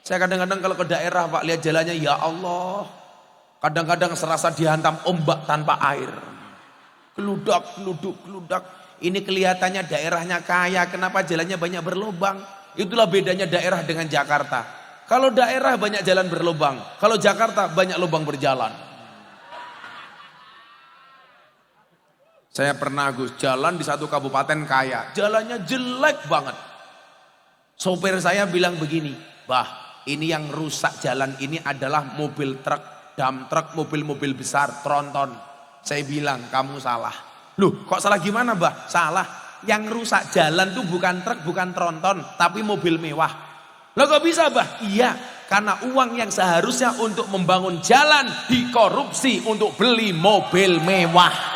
Saya kadang-kadang kalau ke daerah Pak, lihat jalannya, ya Allah, kadang-kadang serasa dihantam ombak tanpa air. Keludak, keluduk, keludak. Ini kelihatannya daerahnya kaya, kenapa jalannya banyak berlubang? Itulah bedanya daerah dengan Jakarta. Kalau daerah banyak jalan berlubang, kalau Jakarta banyak lubang berjalan. Saya pernah Gus jalan di satu kabupaten kaya, jalannya jelek banget. Sopir saya bilang begini, Bah, ini yang rusak jalan ini adalah mobil truk, dump truk, mobil-mobil besar, tronton. Saya bilang, kamu salah. Loh, kok salah gimana, Bah? Salah. Yang rusak jalan tuh bukan truk, bukan tronton, tapi mobil mewah. Loh kok bisa, Bah? Iya, karena uang yang seharusnya untuk membangun jalan dikorupsi untuk beli mobil mewah.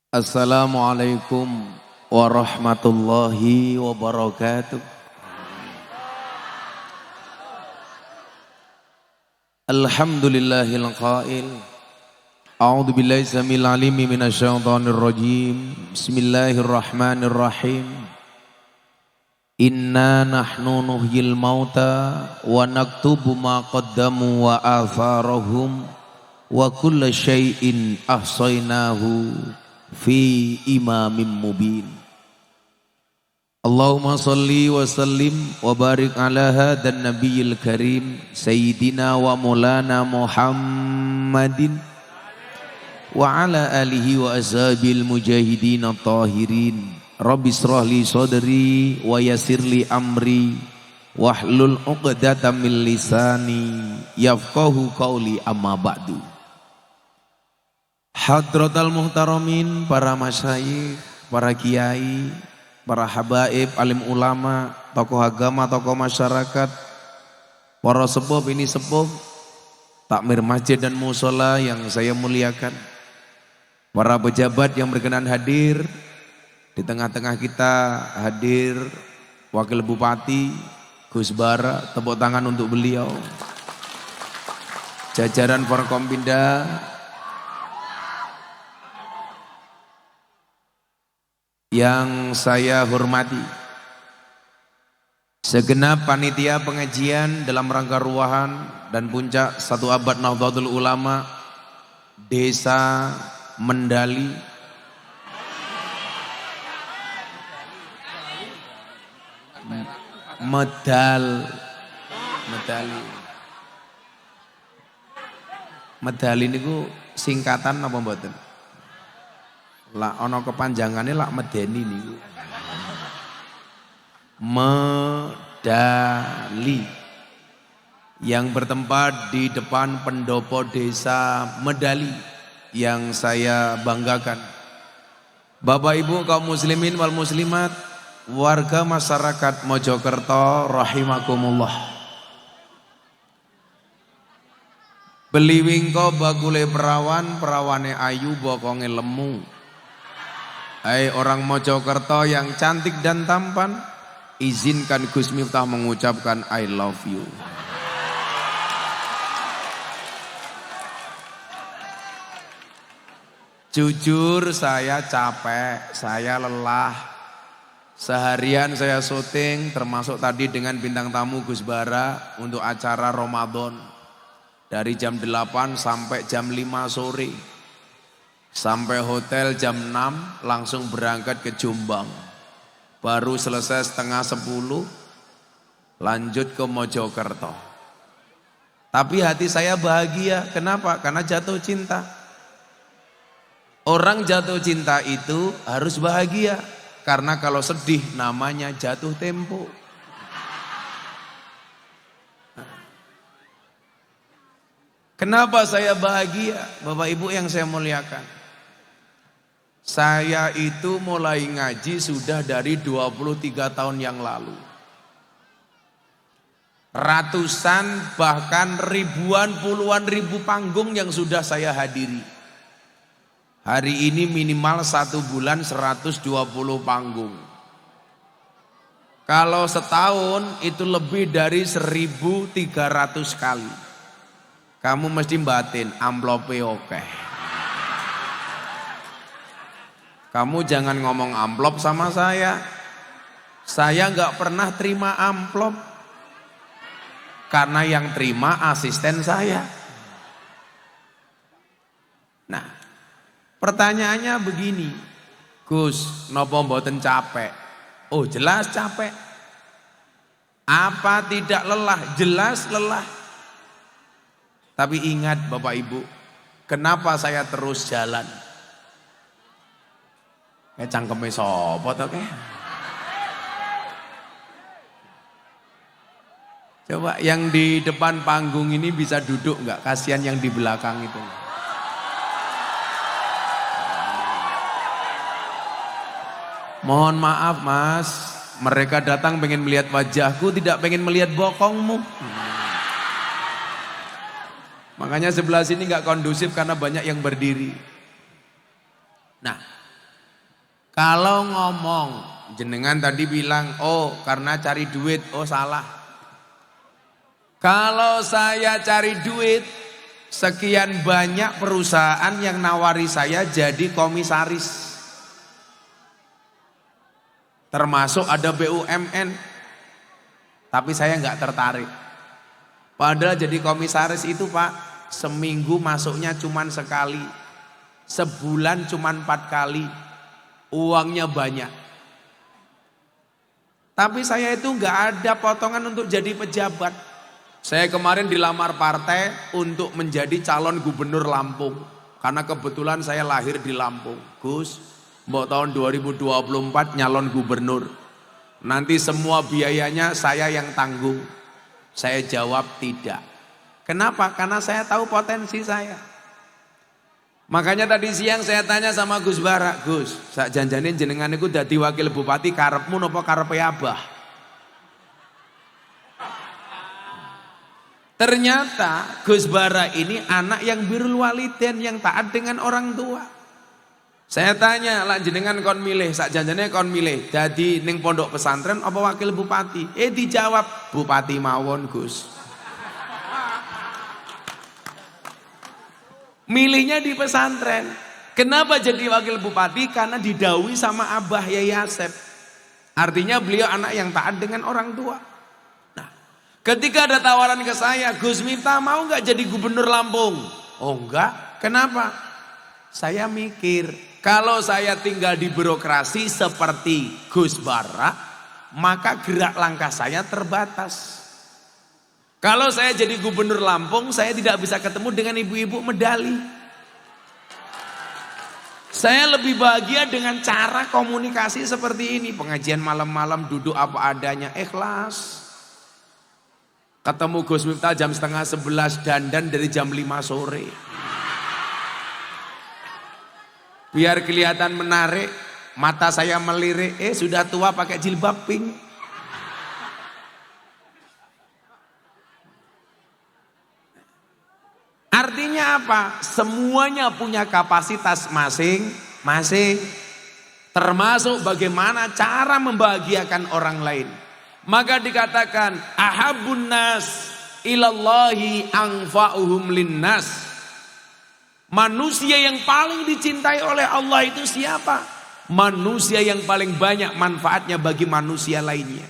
Assalamualaikum warahmatullahi wabarakatuh. Alhamdulillahil qail. A'udzu billahi samil alimi minasyaitonir rajim. Bismillahirrahmanirrahim. Inna nahnu nuhyil mauta wa naktubu ma qaddamu wa atharahum wa kulla syai'in ahsaynahu fi imamin mubin. Allahumma salli wa sallim wa barik ala hadan nabiyil karim sayyidina wa maulana Muhammadin wa ala alihi wa ashabil mujahidin at-tahirin. Rabbi israh li sadri wa yassir li amri wahlul 'uqdatam min lisani yafqahu qawli, amma ba'du. Hadratal muhtaramin, para masyayikh, para kiai, para habaib, alim ulama, tokoh agama, tokoh masyarakat, para sepuh ini sepuh, takmir masjid dan musola yang saya muliakan, para pejabat yang berkenan hadir, di tengah-tengah kita hadir Wakil Bupati Gus Bara, tepuk tangan untuk beliau, jajaran Forkompinda, yang saya hormati, segenap panitia pengajian dalam rangka ruahan dan puncak 1 abad Nahdlatul Ulama Desa Medali, Medali niku singkatan apa mboten? Lah ono kepanjangannya lak medeni niku. Medali yang bertempat di depan pendopo desa Medali yang saya banggakan. Bapak Ibu kaum muslimin wal muslimat, warga masyarakat Mojokerto rahimakumullah. Beliwingko bagule perawan, perawane ayu bokonge lemu. Hai orang Mojokerto yang cantik dan tampan, izinkan Gus Miftah mengucapkan I love you. Jujur saya capek, saya lelah. Seharian saya syuting, termasuk tadi dengan bintang tamu Gus Bara untuk acara Ramadan. Dari jam 8 sampai jam 5 sore. Sampai hotel jam 6 langsung berangkat ke Jombang. Baru selesai setengah 10 lanjut ke Mojokerto. Tapi hati saya bahagia. Kenapa? Karena jatuh cinta. Orang jatuh cinta itu harus bahagia. Karena kalau sedih namanya jatuh tempo. Kenapa saya bahagia? Bapak Ibu yang saya muliakan, saya itu mulai ngaji sudah dari 23 tahun yang lalu. Ratusan bahkan ribuan, puluhan ribu panggung yang sudah saya hadiri. Hari ini minimal 1 bulan 120 panggung. Kalau setahun itu lebih dari 1.300 kali. Kamu mesti batin amplope oke. Kamu jangan ngomong amplop sama saya. Saya nggak pernah terima amplop karena yang terima asisten saya. Nah, pertanyaannya begini, Gus, nopo mboten capek? Oh, jelas capek. Apa tidak lelah? Jelas lelah. Tapi ingat Bapak Ibu, kenapa saya terus jalan? Cangkeme sapa to ke? Coba yang di depan panggung ini bisa duduk nggak? Kasihan yang di belakang itu. Mohon maaf Mas, mereka datang pengen melihat wajahku, tidak pengen melihat bokongmu. Makanya sebelah sini nggak kondusif karena banyak yang berdiri. Nah, kalau ngomong, jenengan tadi bilang, oh karena cari duit, oh salah. Kalau saya cari duit, sekian banyak perusahaan yang nawari saya jadi komisaris. Termasuk ada BUMN, tapi saya nggak tertarik. Padahal jadi komisaris itu Pak, seminggu masuknya cuman sekali, sebulan cuman 4 kali, uangnya banyak. Tapi saya itu nggak ada potongan untuk jadi pejabat. Saya kemarin dilamar partai untuk menjadi calon gubernur Lampung, karena kebetulan saya lahir di Lampung. Gus, mbok tahun 2024 nyalon gubernur. Nanti semua biayanya saya yang tanggung. Saya jawab tidak. Kenapa? Karena saya tahu potensi saya. Makanya tadi siang saya tanya sama Gus Bara, Gus, sak janjane jenengan iku dadi wakil bupati karepmu napa karepe Abah? Ternyata Gus Bara ini anak yang birrul walidain, yang taat dengan orang tua. Saya tanya, lah jenengan kon milih, sak janjane kon milih dadi ning pondok pesantren apa wakil bupati? Dijawab, bupati mawon Gus. Milihnya di pesantren. Kenapa jadi wakil bupati? Karena didhawuhi sama Abah Yai Asep. Artinya beliau anak yang taat dengan orang tua. Nah, ketika ada tawaran ke saya, Gus Miftah mau nggak jadi gubernur Lampung? Oh enggak, kenapa? Saya mikir, kalau saya tinggal di birokrasi seperti Gus Bara, maka gerak langkah saya terbatas. Kalau saya jadi gubernur Lampung, saya tidak bisa ketemu dengan ibu-ibu medali. Saya lebih bahagia dengan cara komunikasi seperti ini. Pengajian malam-malam duduk apa adanya, ikhlas. Ketemu Gus Miftah jam 10:30 dandan dari jam 5 sore. Biar kelihatan menarik, mata saya melirik, sudah tua pakai jilbab pink. Artinya apa? Semuanya punya kapasitas masing-masing. Termasuk bagaimana cara membahagiakan orang lain. Maka dikatakan, ahabun nas ilallahi anfa'uhum linnas. Manusia yang paling dicintai oleh Allah itu siapa? Manusia yang paling banyak manfaatnya bagi manusia lainnya.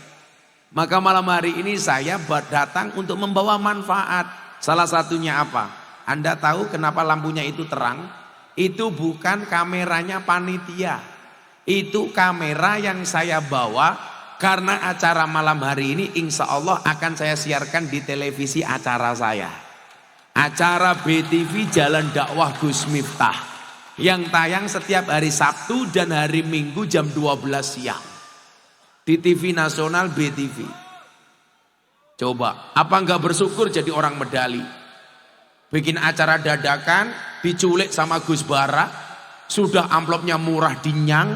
Maka malam hari ini saya datang untuk membawa manfaat. Salah satunya apa? Anda tahu kenapa lampunya itu terang? Itu bukan kameranya panitia. Itu kamera yang saya bawa karena acara malam hari ini insya Allah akan saya siarkan di televisi acara saya. Acara BTV Jalan Dakwah Gus Miftah yang tayang setiap hari Sabtu dan hari Minggu jam 12 siang di TV nasional BTV. Coba, apa enggak bersyukur jadi orang medali? Bikin acara dadakan, diculik sama Gus Bara, sudah amplopnya murah dinyang,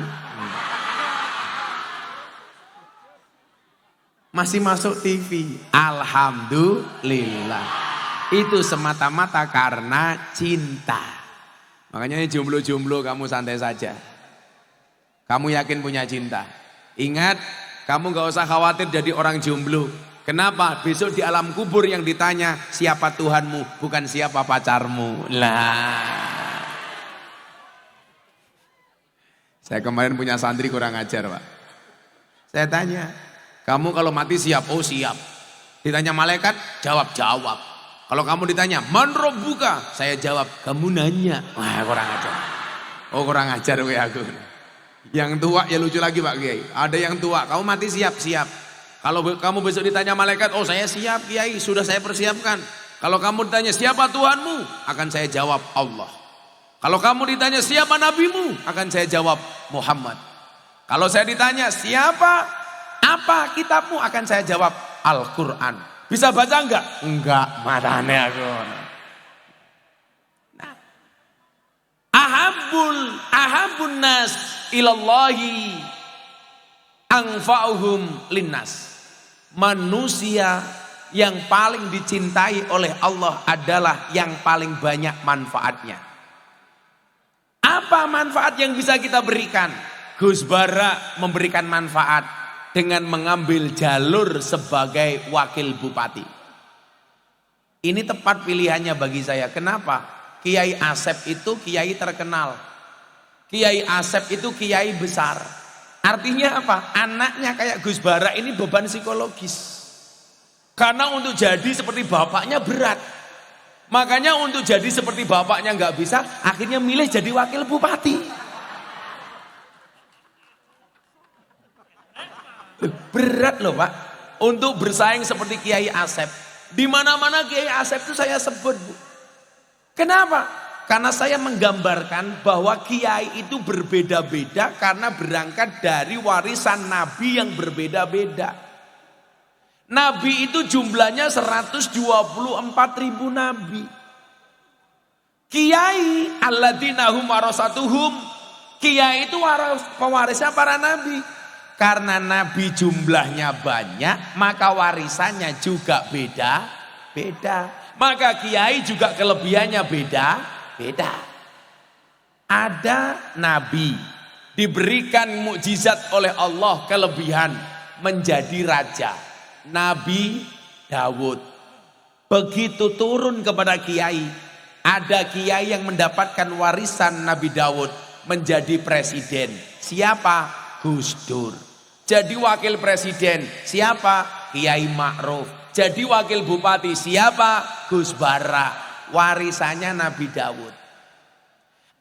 masih masuk TV. Alhamdulillah. Itu semata-mata karena cinta. Makanya jomblo-jomblo kamu santai saja. Kamu yakin punya cinta. Ingat, kamu gak usah khawatir jadi orang jomblo. Kenapa? Besok di alam kubur yang ditanya siapa Tuhanmu, bukan siapa pacarmu. Lah. Saya kemarin punya santri kurang ajar Pak. Saya tanya, kamu kalau mati siap? Oh siap. Ditanya malaikat, jawab. Kalau kamu ditanya, man rabbuka? Saya jawab, kamu nanya. Wah kurang ajar. Oh kurang ajar we aku. Yang tua ya lucu lagi Pak Kiai. Ada yang tua, kamu mati siap? Siap. Kalau kamu besok ditanya malaikat, oh saya siap Kiai, sudah saya persiapkan. Kalau kamu ditanya siapa Tuhanmu? Akan saya jawab Allah. Kalau kamu ditanya siapa nabimu? Akan saya jawab Muhammad. Kalau saya ditanya siapa, apa kitabmu? Akan saya jawab Al-Quran. Bisa baca enggak? Enggak, matane aku. Nah. Ahabun nas ilallahi anfa'uhum linnas. Manusia yang paling dicintai oleh Allah adalah yang paling banyak manfaatnya. Apa manfaat yang bisa kita berikan? Gus Bara memberikan manfaat dengan mengambil jalur sebagai wakil bupati. Ini tepat pilihannya bagi saya. Kenapa? Kiai Asep itu kiai terkenal. Kiai Asep itu kiai besar. Artinya apa? Anaknya kayak Gus Bara ini beban psikologis. Karena untuk jadi seperti bapaknya berat. Makanya untuk jadi seperti bapaknya nggak bisa, akhirnya milih jadi wakil bupati. Berat loh Pak, untuk bersaing seperti Kiai Asep. Di mana-mana Kiai Asep itu saya sebut Bu. Kenapa? Karena saya menggambarkan bahwa Kiai itu berbeda-beda karena berangkat dari warisan Nabi yang berbeda-beda. Nabi itu jumlahnya 124.000 Nabi. Kiai alladzina hum warasatuhum. Kiai itu pewarisnya para Nabi. Karena Nabi jumlahnya banyak, maka warisannya juga beda-beda. Maka kiai juga kelebihannya beda-beda. Ada Nabi diberikan mukjizat oleh Allah kelebihan menjadi raja. Nabi Daud. Begitu turun kepada kiai, ada kiai yang mendapatkan warisan Nabi Daud menjadi presiden. Siapa? Gus Dur. Jadi wakil presiden siapa? Kiai Ma'ruf. Jadi wakil bupati siapa? Gus Bara. Warisannya Nabi Daud.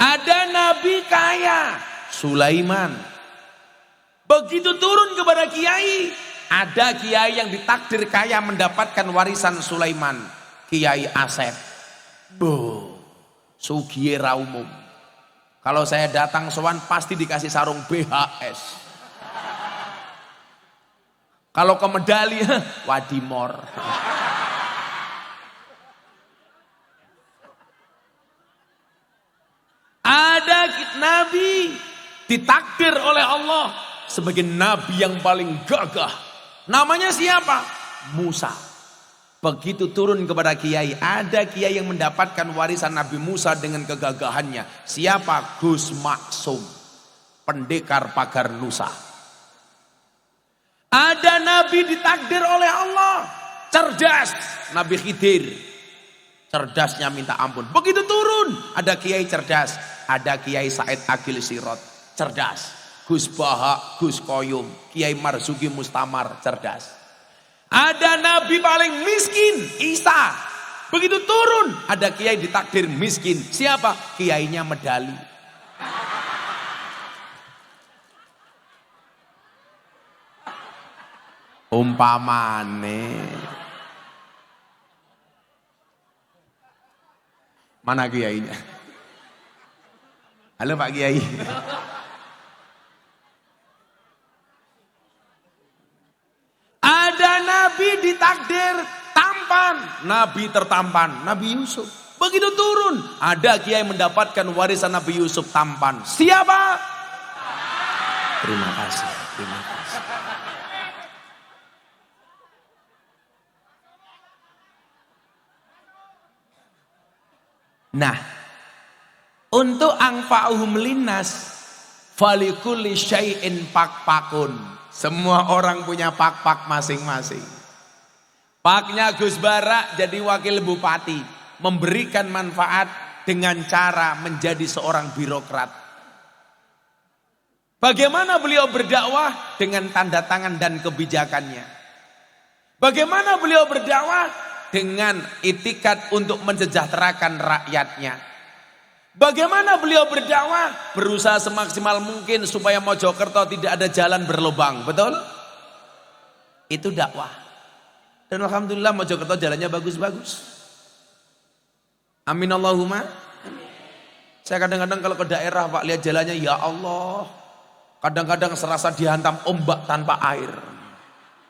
Ada nabi kaya, Sulaiman. Begitu turun kepada kiai, ada kiai yang ditakdir kaya mendapatkan warisan Sulaiman. Kiai Asep. Sugiye ra umum. Kalau saya datang sowan pasti dikasih sarung BHS. Kalau ke medali, Wadimor. Ada nabi ditakdir oleh Allah sebagai nabi yang paling gagah. Namanya siapa? Musa. Begitu turun kepada kiai, ada kiai yang mendapatkan warisan Nabi Musa dengan kegagahannya. Siapa? Gus Maksum, pendekar pagar Nusa. Ada nabi ditakdir oleh Allah, cerdas, Nabi Khidir. Cerdasnya minta ampun. Begitu turun, ada kiai cerdas, ada Kiai Said Agil Sirot, cerdas. Gus Baha, Gus Koyum, Kiai Marzuki Mustamar, cerdas. Ada nabi paling miskin, Isa. Begitu turun, ada kiai ditakdir miskin. Siapa? Kiainya medali. Umpamane. Mana kiainya? Halo Pak Kiai. Ada nabi ditakdir tampan, nabi tertampan, Nabi Yusuf. Begitu turun, ada kiai mendapatkan warisan Nabi Yusuf tampan. Siapa? Terima kasih, terima kasih. Nah, untuk angfa'uhum linnas falikulli syai'in pak-pakun. Semua orang punya pak-pak masing-masing. Paknya Gus Bara jadi wakil bupati, memberikan manfaat dengan cara menjadi seorang birokrat. Bagaimana beliau berdakwah? Dengan tanda tangan dan kebijakannya. Bagaimana beliau berdakwah? Dengan itikat untuk mensejahterakan rakyatnya. Bagaimana beliau berdakwah? Berusaha semaksimal mungkin supaya Mojokerto tidak ada jalan berlubang. Betul? Itu dakwah. Dan alhamdulillah Mojokerto jalannya bagus-bagus. Amin Allahumma. Saya kadang-kadang kalau ke daerah Pak lihat jalannya, ya Allah. Kadang-kadang serasa dihantam ombak tanpa air.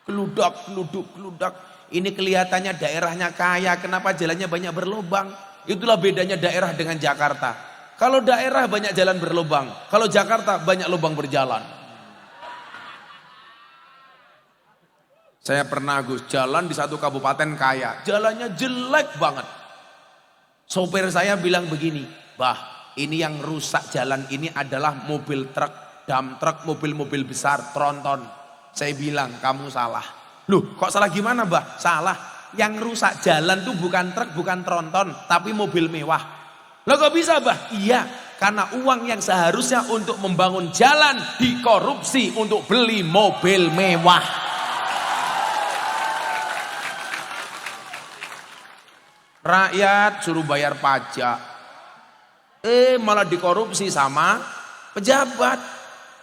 Geludak, geluduk, geludak. Ini kelihatannya daerahnya kaya, kenapa jalannya banyak berlubang? Itulah bedanya daerah dengan Jakarta. Kalau daerah banyak jalan berlubang, kalau Jakarta banyak lubang berjalan. Saya pernah Gus jalan di satu kabupaten kaya, jalannya jelek banget. Sopir saya bilang begini, "Bah, ini yang rusak jalan ini adalah mobil truk, dump truk, mobil-mobil besar, tronton." Saya bilang, "Kamu salah." "Loh, kok salah gimana, Bah?" "Salah. Yang rusak jalan tuh bukan truk, bukan tronton, tapi mobil mewah." "Loh kok bisa, Bah?" "Iya, karena uang yang seharusnya untuk membangun jalan dikorupsi untuk beli mobil mewah." Rakyat suruh bayar pajak, malah dikorupsi sama pejabat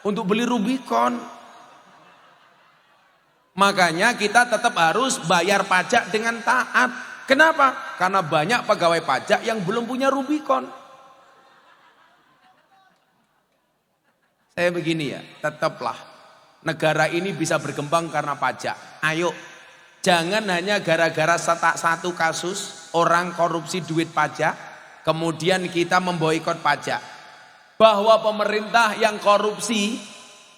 untuk beli Rubicon. Makanya kita tetap harus bayar pajak dengan taat. Kenapa? Karena banyak pegawai pajak yang belum punya Rubicon. Saya begini ya, tetaplah negara ini bisa berkembang karena pajak. Ayo, jangan hanya gara-gara satu kasus orang korupsi duit pajak, kemudian kita memboikot pajak. Bahwa pemerintah yang korupsi,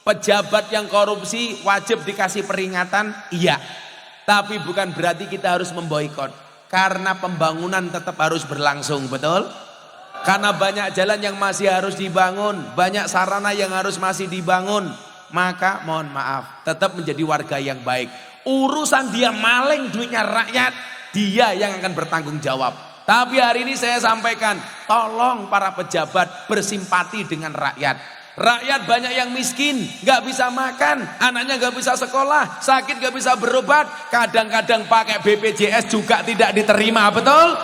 pejabat yang korupsi wajib dikasih peringatan, iya. Tapi bukan berarti kita harus memboikot. Karena pembangunan tetap harus berlangsung, betul? Karena banyak jalan yang masih harus dibangun, banyak sarana yang harus masih dibangun. Maka mohon maaf, tetap menjadi warga yang baik. Urusan dia maling duitnya rakyat, dia yang akan bertanggung jawab. Tapi hari ini saya sampaikan, tolong para pejabat bersimpati dengan rakyat. Rakyat banyak yang miskin, gak bisa makan, anaknya gak bisa sekolah, sakit gak bisa berobat, kadang-kadang pakai BPJS juga tidak diterima, betul?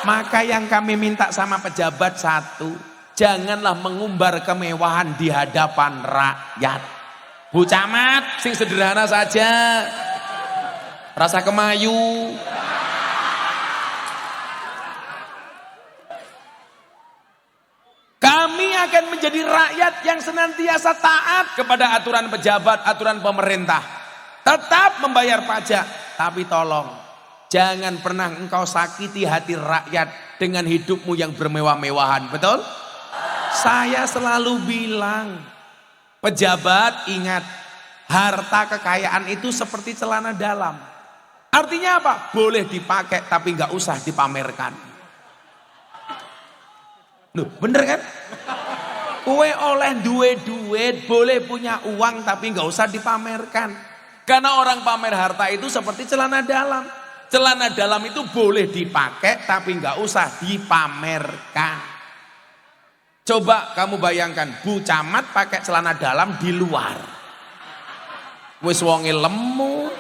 Maka yang kami minta sama pejabat satu, janganlah mengumbar kemewahan di hadapan rakyat. Bu Camat, sing sederhana saja, rasa kemayu. Kami akan menjadi rakyat yang senantiasa taat kepada aturan pejabat, aturan pemerintah. Tetap membayar pajak, tapi tolong jangan pernah engkau sakiti hati rakyat dengan hidupmu yang bermewah-mewahan, betul? Saya selalu bilang, pejabat ingat, harta kekayaan itu seperti celana dalam. Artinya apa? Boleh dipakai tapi nggak usah dipamerkan. Loh, bener kan? Kue oleh duit, boleh punya uang tapi nggak usah dipamerkan. Karena orang pamer harta itu seperti celana dalam. Celana dalam itu boleh dipakai tapi nggak usah dipamerkan. Coba kamu bayangkan, Bu Camat pakai celana dalam di luar. Wis wonge lemu.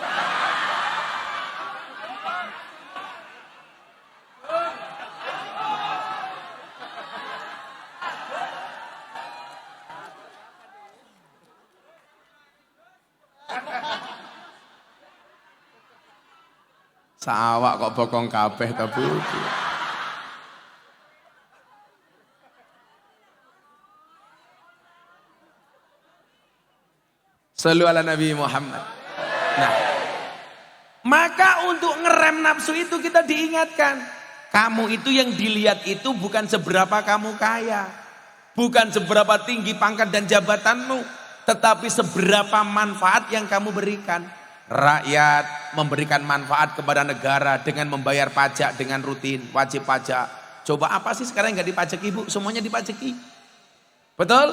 Sawak kok bokong kabeh ta Bu. Shallu ala Nabi Muhammad. Nah, maka untuk ngerem nafsu itu kita diingatkan, kamu itu yang dilihat itu bukan seberapa kamu kaya, bukan seberapa tinggi pangkat dan jabatanmu, tetapi seberapa manfaat yang kamu berikan. Rakyat memberikan manfaat kepada negara dengan membayar pajak dengan rutin, wajib pajak. Coba apa sih sekarang yang gak dipajaki Bu? Semuanya dipajaki. Betul?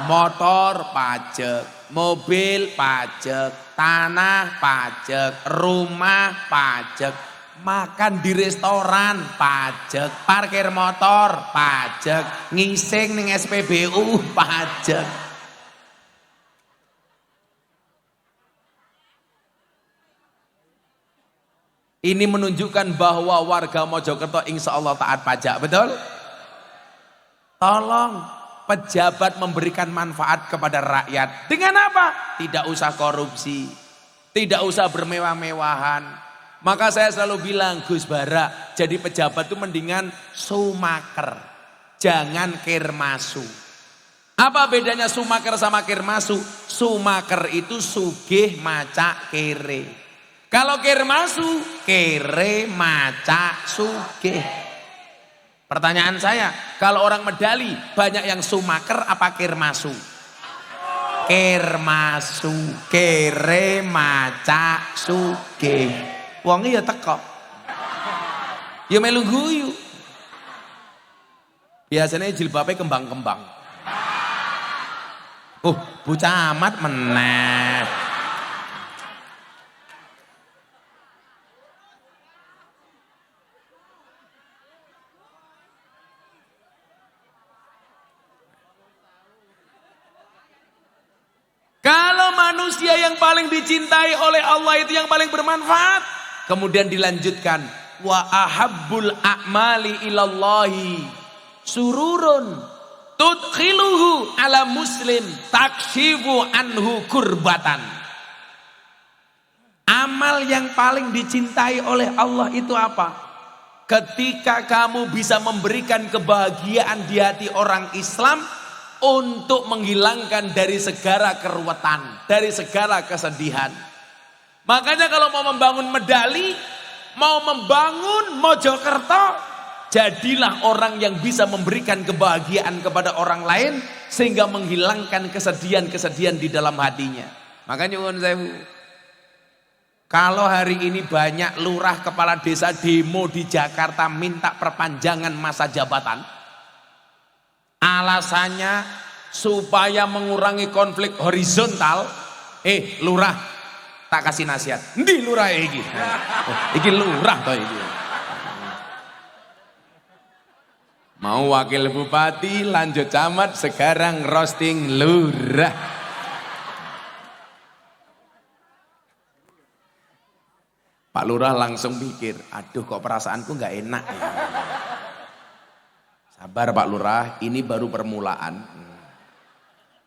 Motor pajak, mobil pajak, tanah pajak, rumah pajak. makan di restoran pajak, parkir motor pajak, ngising ning SPBU pajak. Ini menunjukkan bahwa warga Mojokerto insya Allah taat pajak, betul? Tolong pejabat memberikan manfaat kepada rakyat. Dengan apa? Tidak usah korupsi, tidak usah bermewah-mewahan. Maka saya selalu bilang, Gus Bara, jadi pejabat itu mendingan sumaker, jangan kirmasu. Apa bedanya sumaker sama kirmasu? Sumaker itu sugih macak kere. Kalau kirmasu, kere macak sugih. Pertanyaan saya, kalau orang Medali banyak yang sumaker apa kirmasu? Kirmasu, kere macak sugih. Wonge ya teko. Ya melu guyu. Biasanya jilbabnya kembang-kembang. Bocah amat meneh. Kalau manusia yang paling dicintai oleh Allah itu yang paling bermanfaat. Kemudian dilanjutkan. Wa ahabbul a'mali ilallahi sururun tudkhiluhu ala muslim takshifu anhu kurbatan. Amal yang paling dicintai oleh Allah itu apa? Ketika kamu bisa memberikan kebahagiaan di hati orang Islam untuk menghilangkan dari segala keruwetan, dari segala kesedihan. Makanya kalau mau membangun Medali, mau membangun Mojokerto, jadilah orang yang bisa memberikan kebahagiaan kepada orang lain sehingga menghilangkan kesedihan-kesedihan di dalam hatinya. Makanya nyuwun sewu, kalau hari ini banyak lurah kepala desa demo di Jakarta minta perpanjangan masa jabatan, alasannya supaya mengurangi konflik horizontal. Lurah, tak kasih nasihat. Ndi lurah iki? Iki lurah toh iki. Mau wakil bupati, lanjut camat, sekarang roasting lurah. Pak Lurah langsung pikir, aduh kok perasaanku nggak enak ya. Sabar Pak Lurah, ini baru permulaan.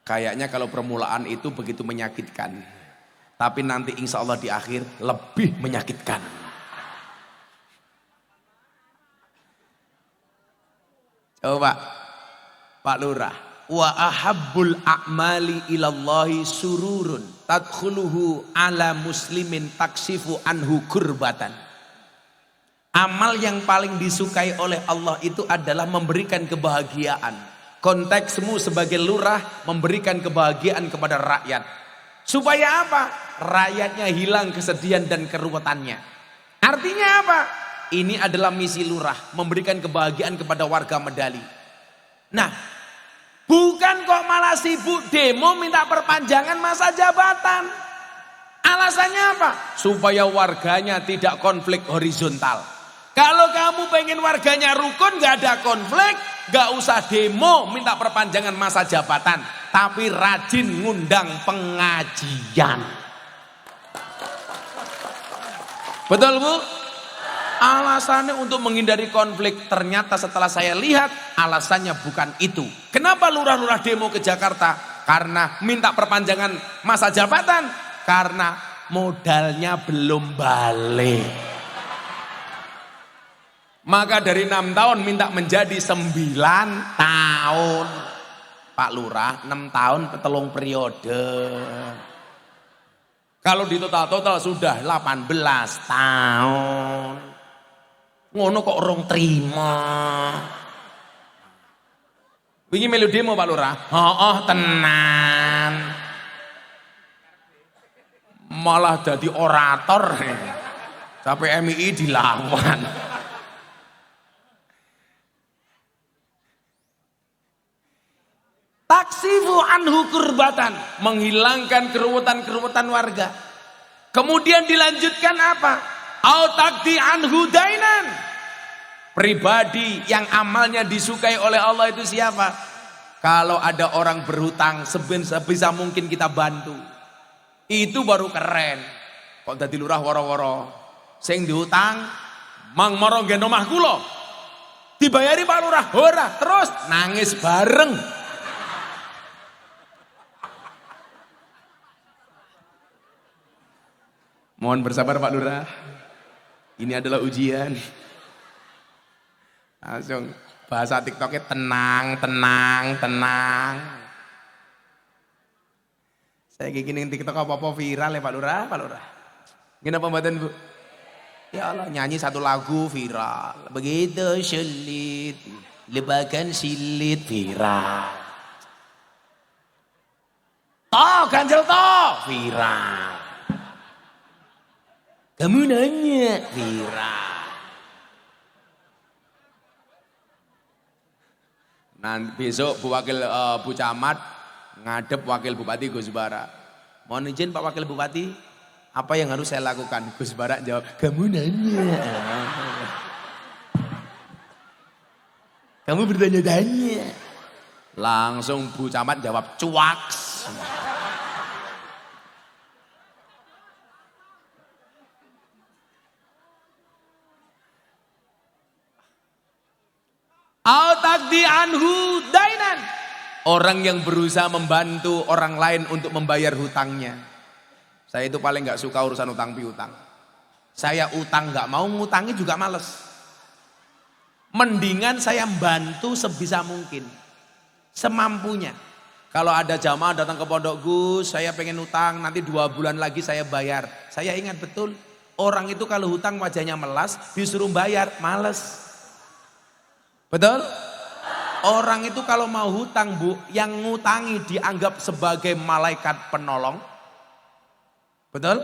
Kayaknya kalau permulaan itu begitu menyakitkan. Tapi nanti insya Allah di akhir lebih menyakitkan. Coba Pak Lurah. Wa ahabbul a'mali ilallahi sururun tadkhuluhu ala muslimin taksifu anhu kurbatan. Amal yang paling disukai oleh Allah itu adalah memberikan kebahagiaan. Konteksmu sebagai lurah memberikan kebahagiaan kepada rakyat. Supaya apa? Rakyatnya hilang kesedihan dan keruwetannya. Artinya apa? Ini adalah misi lurah, memberikan kebahagiaan kepada warga Medali. Nah, bukan kok malah sibuk demo minta perpanjangan masa jabatan. Alasannya apa? Supaya warganya tidak konflik horizontal. Kalau kamu pengen warganya rukun, gak ada konflik, gak usah demo minta perpanjangan masa jabatan, tapi rajin ngundang pengajian. Betul Bu? Alasannya untuk menghindari konflik. Ternyata setelah saya lihat alasannya bukan itu. Kenapa lurah-lurah demo ke Jakarta? Karena minta perpanjangan masa jabatan. Karena modalnya belum balik. Maka dari 6 tahun minta menjadi 9 tahun. Pak Lurah 6 tahun petelung periode. Kalau di total sudah 18 tahun. Ngono kok orang terima. Wingi melu demo Pak Lurah. Tenan. Malah jadi orator. Sampai MII dilawan. Taksifu anhu kurbatan, menghilangkan keruwetan-keruwetan warga. Kemudian dilanjutkan apa? Au takdi anhu dainan. Pribadi yang amalnya disukai oleh Allah itu siapa? Kalau ada orang berhutang sebisa mungkin kita bantu. Itu baru keren. Kok dadi lurah woro-woro. Sing diutang mang moro nggen omah kula. Dibayari Pak Lurah, ora, terus nangis bareng. Mohon bersabar Pak Lurah. Ini adalah ujian. Langsung bahasa TikToknya tenang, tenang, tenang. Saya kayak gini TikTok apa-apa viral ya Pak Lurah, Pak Lurah. Gini apa mboten Bu? Ya Allah, nyanyi satu lagu viral. Begitu sulit, lebakan silit viral. Toh, ganjel toh, viral. Kamu nanya, viral. Nanti besok Bu Wakil Bu Camat ngadep Wakil Bupati Gus Bara. Mohon izin Pak Wakil Bupati, apa yang harus saya lakukan? Gus Bara jawab, kamu nanya. Kamu bertanya-tanya. Langsung Bu Camat jawab, cuaks. Au takdi anhu dainan. Orang yang berusaha membantu orang lain untuk membayar hutangnya. Saya itu paling gak suka urusan utang piutang. Saya utang gak mau, ngutangi juga males. Mendingan saya bantu sebisa mungkin. Semampunya. Kalau ada jamaah datang ke pondok, Gus saya pengen utang, nanti 2 bulan lagi saya bayar. Saya ingat betul, orang itu kalau hutang wajahnya melas, disuruh bayar, males. Betul? Orang itu kalau mau hutang Bu, yang ngutangi dianggap sebagai malaikat penolong. Betul?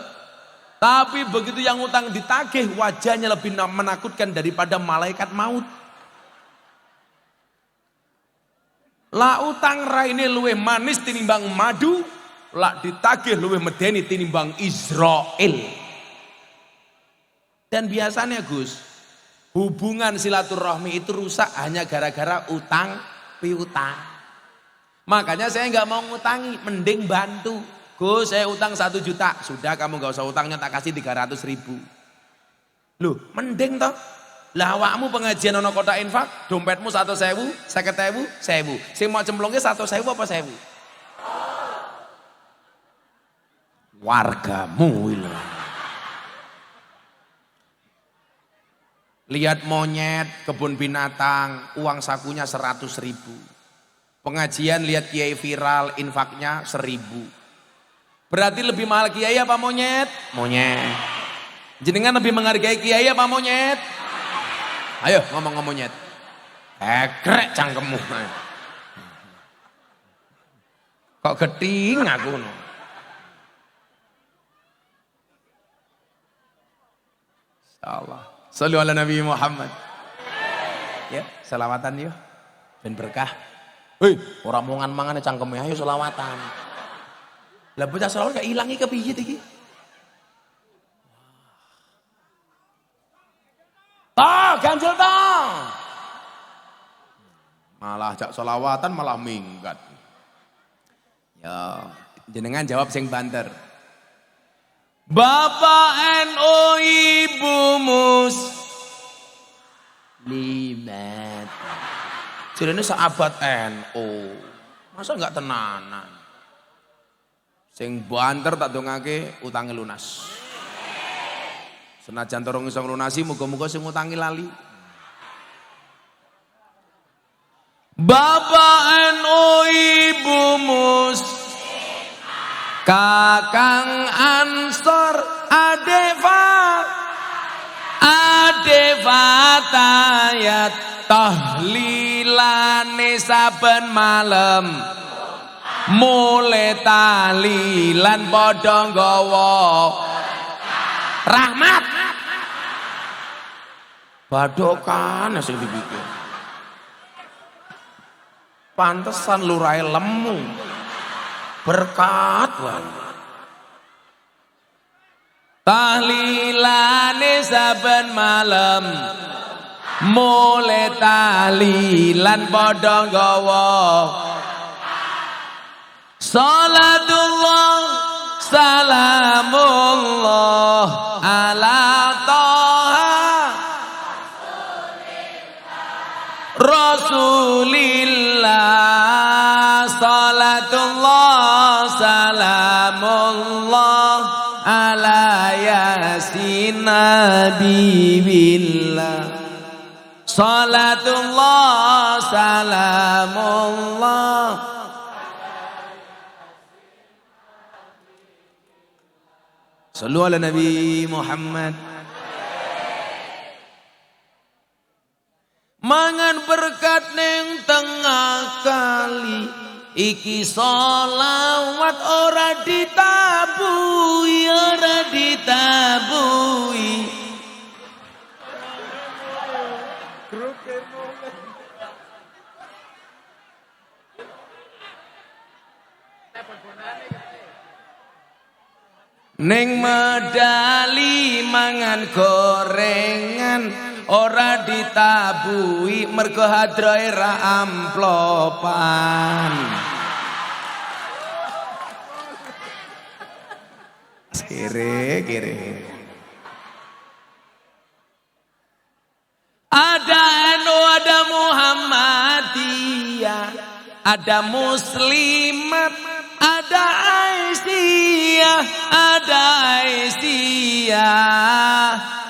Tapi begitu yang utang ditagih, wajahnya lebih menakutkan daripada malaikat maut. Lah utang raine luwih manis tinimbang madu, lah ditagih luwih medeni tinimbang Israel. Dan biasanya Gus, hubungan silaturahmi itu rusak hanya gara-gara utang piutang. Makanya saya nggak mau ngutangi, mending bantu. Gus saya utang 1 juta, sudah kamu gak usah utangnya, tak kasih 300.000. Loh mending toh. Lah awakmu pengajian ono kotak infak, dompetmu 100.000, 50.000, 1.000. Sing mau cemplungnya 100.000 apa 1.000? Wargamu ini. Lihat monyet, kebun binatang, uang sakunya 100.000. Pengajian lihat kiai viral, infaknya 1.000. Berarti lebih mahal kiai apa monyet? Monyet. Jenengan lebih menghargai kiai apa monyet? Ayo ngomong monyet. Ekrek cangkemmu. Kok geting aku no. Insyaallah. Shallu ala Nabi Muhammad. Ya, selawatan yuk. Ben berkah. Hei, orang mangan-mangan cangkemnya ayo selawatan. Lah bocah selawat gak ilangi kepiye iki? Ganjel toh. Malah jak selawatan malah minggat. Ya, jenengan jawab sing banter. Bapak NU Ibu Muslimat. Jirene sahabat NU. Masa enggak tenanan? Sing banter tak dongake utange lunas. Senajan torong iso nglunasi muga-muga sing utangi lali. Bapak NU Ibu Kakang Ansor Adefatayat tahlilane saben malam mulai tahlilan padha nggawa rahmat badokan sing dipikir pantesan lurae lemu berkat wae tahlilane saben malam mulai tahlilan padha nggawa salatullah salamullah ala toha Rasulillah salatullah salamullah ala yasin nabiillah salatullah salamullah sallu ala nabi Muhammad. Mangan berkat neng tengah kali iki sholawat ora ditabui neng medali mangan gorengan ora ditabui mergo hadroe ra amplopan. Kere. Ada NU, ada Muhammadiyah, ada Muslimat, ada Aisyah.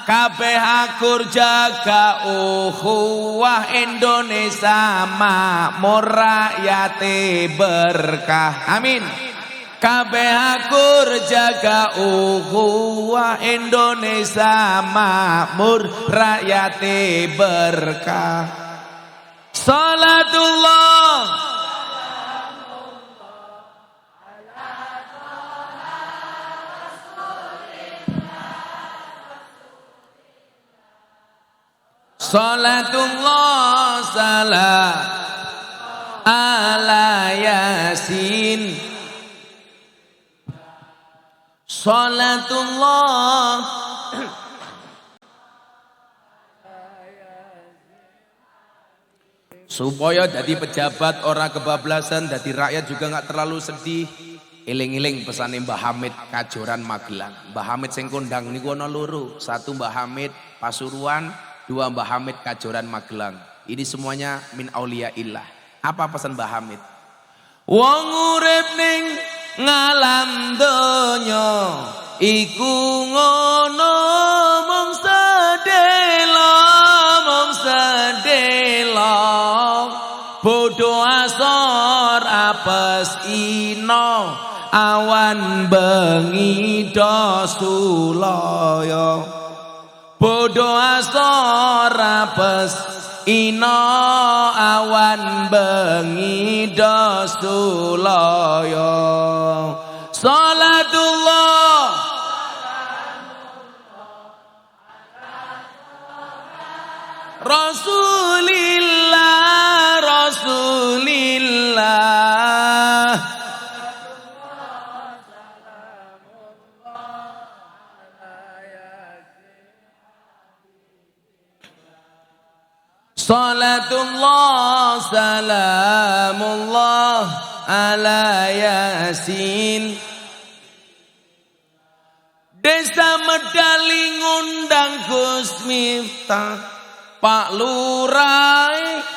Kabeh akur jaga ukhuwah Indonesia makmur rakyate berkah. Amin. Kabeh akur jaga ukhuwah Indonesia makmur rakyate berkah. Salatullah salatullah salam ala yasin salatullah supaya jadi pejabat ora kebablasan, jadi rakyat juga nggak terlalu sedih. Eling-eling pesane Mbah Hamid Kajoran Magelang. Mbah Hamid sing kondang niku ana loro, satu Mbah Hamid Pasuruan, dua Mbah Hamid Kajoran Magelang. Ini semuanya min auliyaillah. Apa pesan Mbah Hamid? Wong urip ning ngalam donya iku ngono mung sedelo bodho asor apes ino awan bengi dosulaya bodho asor apes ino awan bengi dosulaya salatullah Rasulillah salatullah salamullah ala yasin. Desa Medali ngundang Gus Miftah, Pak Lurah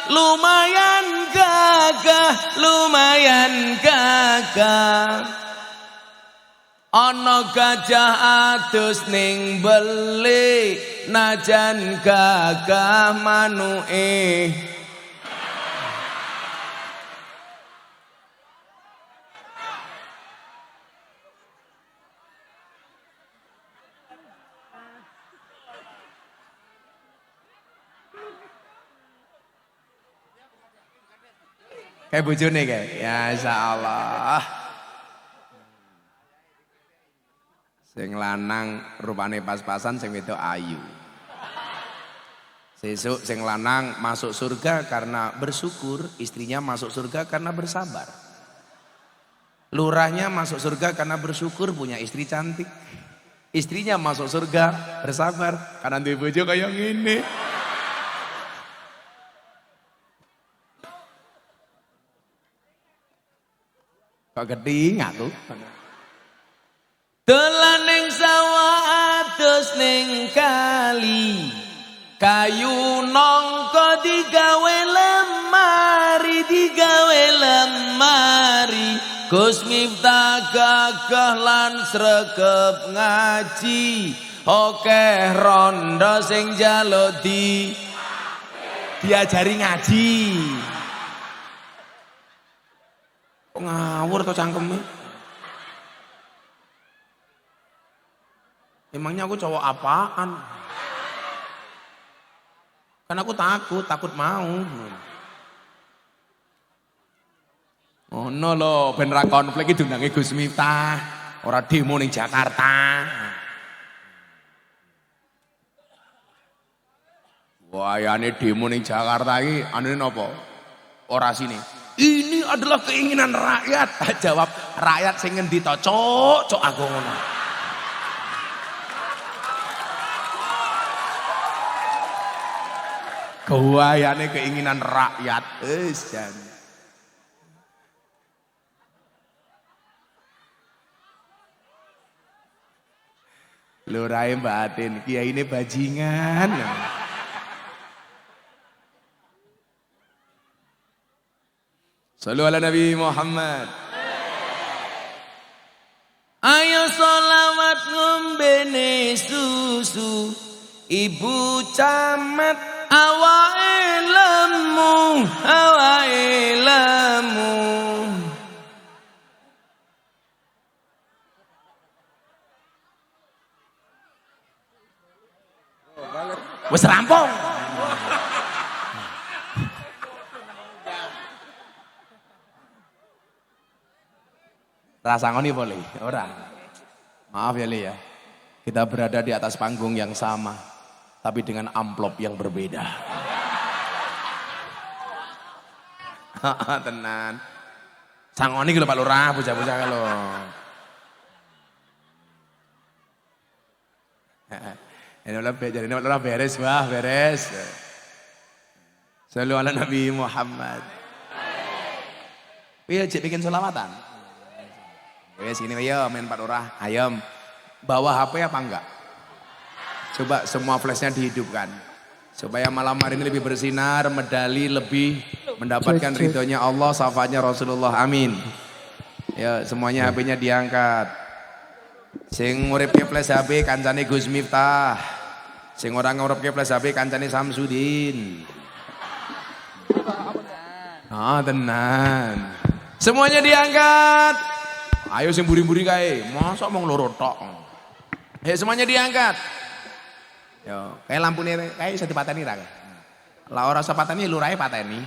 lumayan gagah. Ana gajah adus ning beli najan gagah manuke. Kayak bojone kayak, ya insyaallah. Sing lanang rupane pas-pasan, sing wedok ayu. Sesuk sing lanang masuk surga karena bersyukur, istrinya masuk surga karena bersabar. Lurahnya masuk surga karena bersyukur punya istri cantik. Istrinya masuk surga, bersabar karena duwe bojo kaya ngene. Kok gedhi aku. Dolan ning sawah adus ning kali. Kayu nongko digawe lemari, Gus Miftah gagah lan sregep ngaji, okeh rondo sing njaluk diajari ngaji. Kok ngawur to cangkeme? Emangnya aku cowok apaan? Kan aku takut mau. Oh no lo, ben ra konflik iki diundange Gus Miftah, ora demo ning Jakarta. Wayane demo ning Jakarta iki anune napa? Orasine. Ini adalah keinginan rakyat. Jawab, rakyat sing ngendi to, Cuk aku ngono. Wayane keinginan rakyat. Wis jan. Lurahe batin, kiai ini bajingan. Sallu ala Nabi Muhammad. Ayo sholawat ngombene susu, ibu camat awake lemu. Wes rampung. Rasa ngoni boleh? Ora. Maaf ya Li ya. Kita berada di atas panggung yang sama, tapi dengan amplop yang berbeda. Tenan. Sangoni iki lho Pak Lurah, bocah-bocah lho. Jadi ini Lurah beres, wah beres. Sallu ala Nabi Muhammad. Iya, cek bikin sholawatan. Wes ini ayo main Pak Lurah, ayam. Bawa HP apa enggak? Coba semua flashnya dihidupkan. Supaya malam hari ini lebih bersinar, medali lebih mendapatkan ridhonya Allah, syafaatnya Rasulullah. Amin. Ya, semuanya HP-nya diangkat. Sing nguripke flash HP kancane Gus Miftah. Sing ora nguripke flash HP kancane Samsudin. Ah, tenan. Semuanya diangkat. Ayo sing buri-buri kae, mosok mong loro tok. Ayo semuanya diangkat. Yo, kayak lampune kae iso dipateni ra. Lah ora usah pateni lurahe pateni.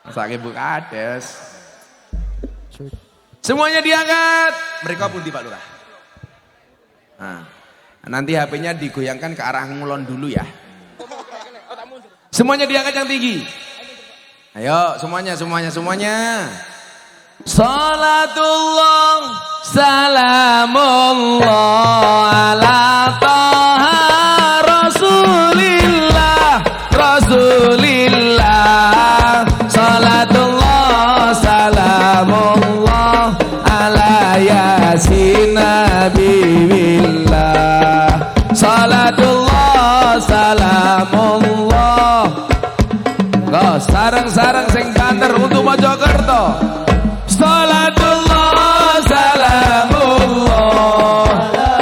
Masake Bu Kades. Semuanya diangkat. Mereka pun di Pak Lurah. Nah, nanti HP-nya digoyangkan ke arah ngulon dulu ya. Semuanya diangkat yang tinggi. Ayo semuanya. Salatullah salamullah ala taha rasulillah. Salatullah salamullah ala yasin nabiillah. Salatullah salamullah. Sarang-sarang sing banter untuk Mojokerto. Salatullah salamullah ala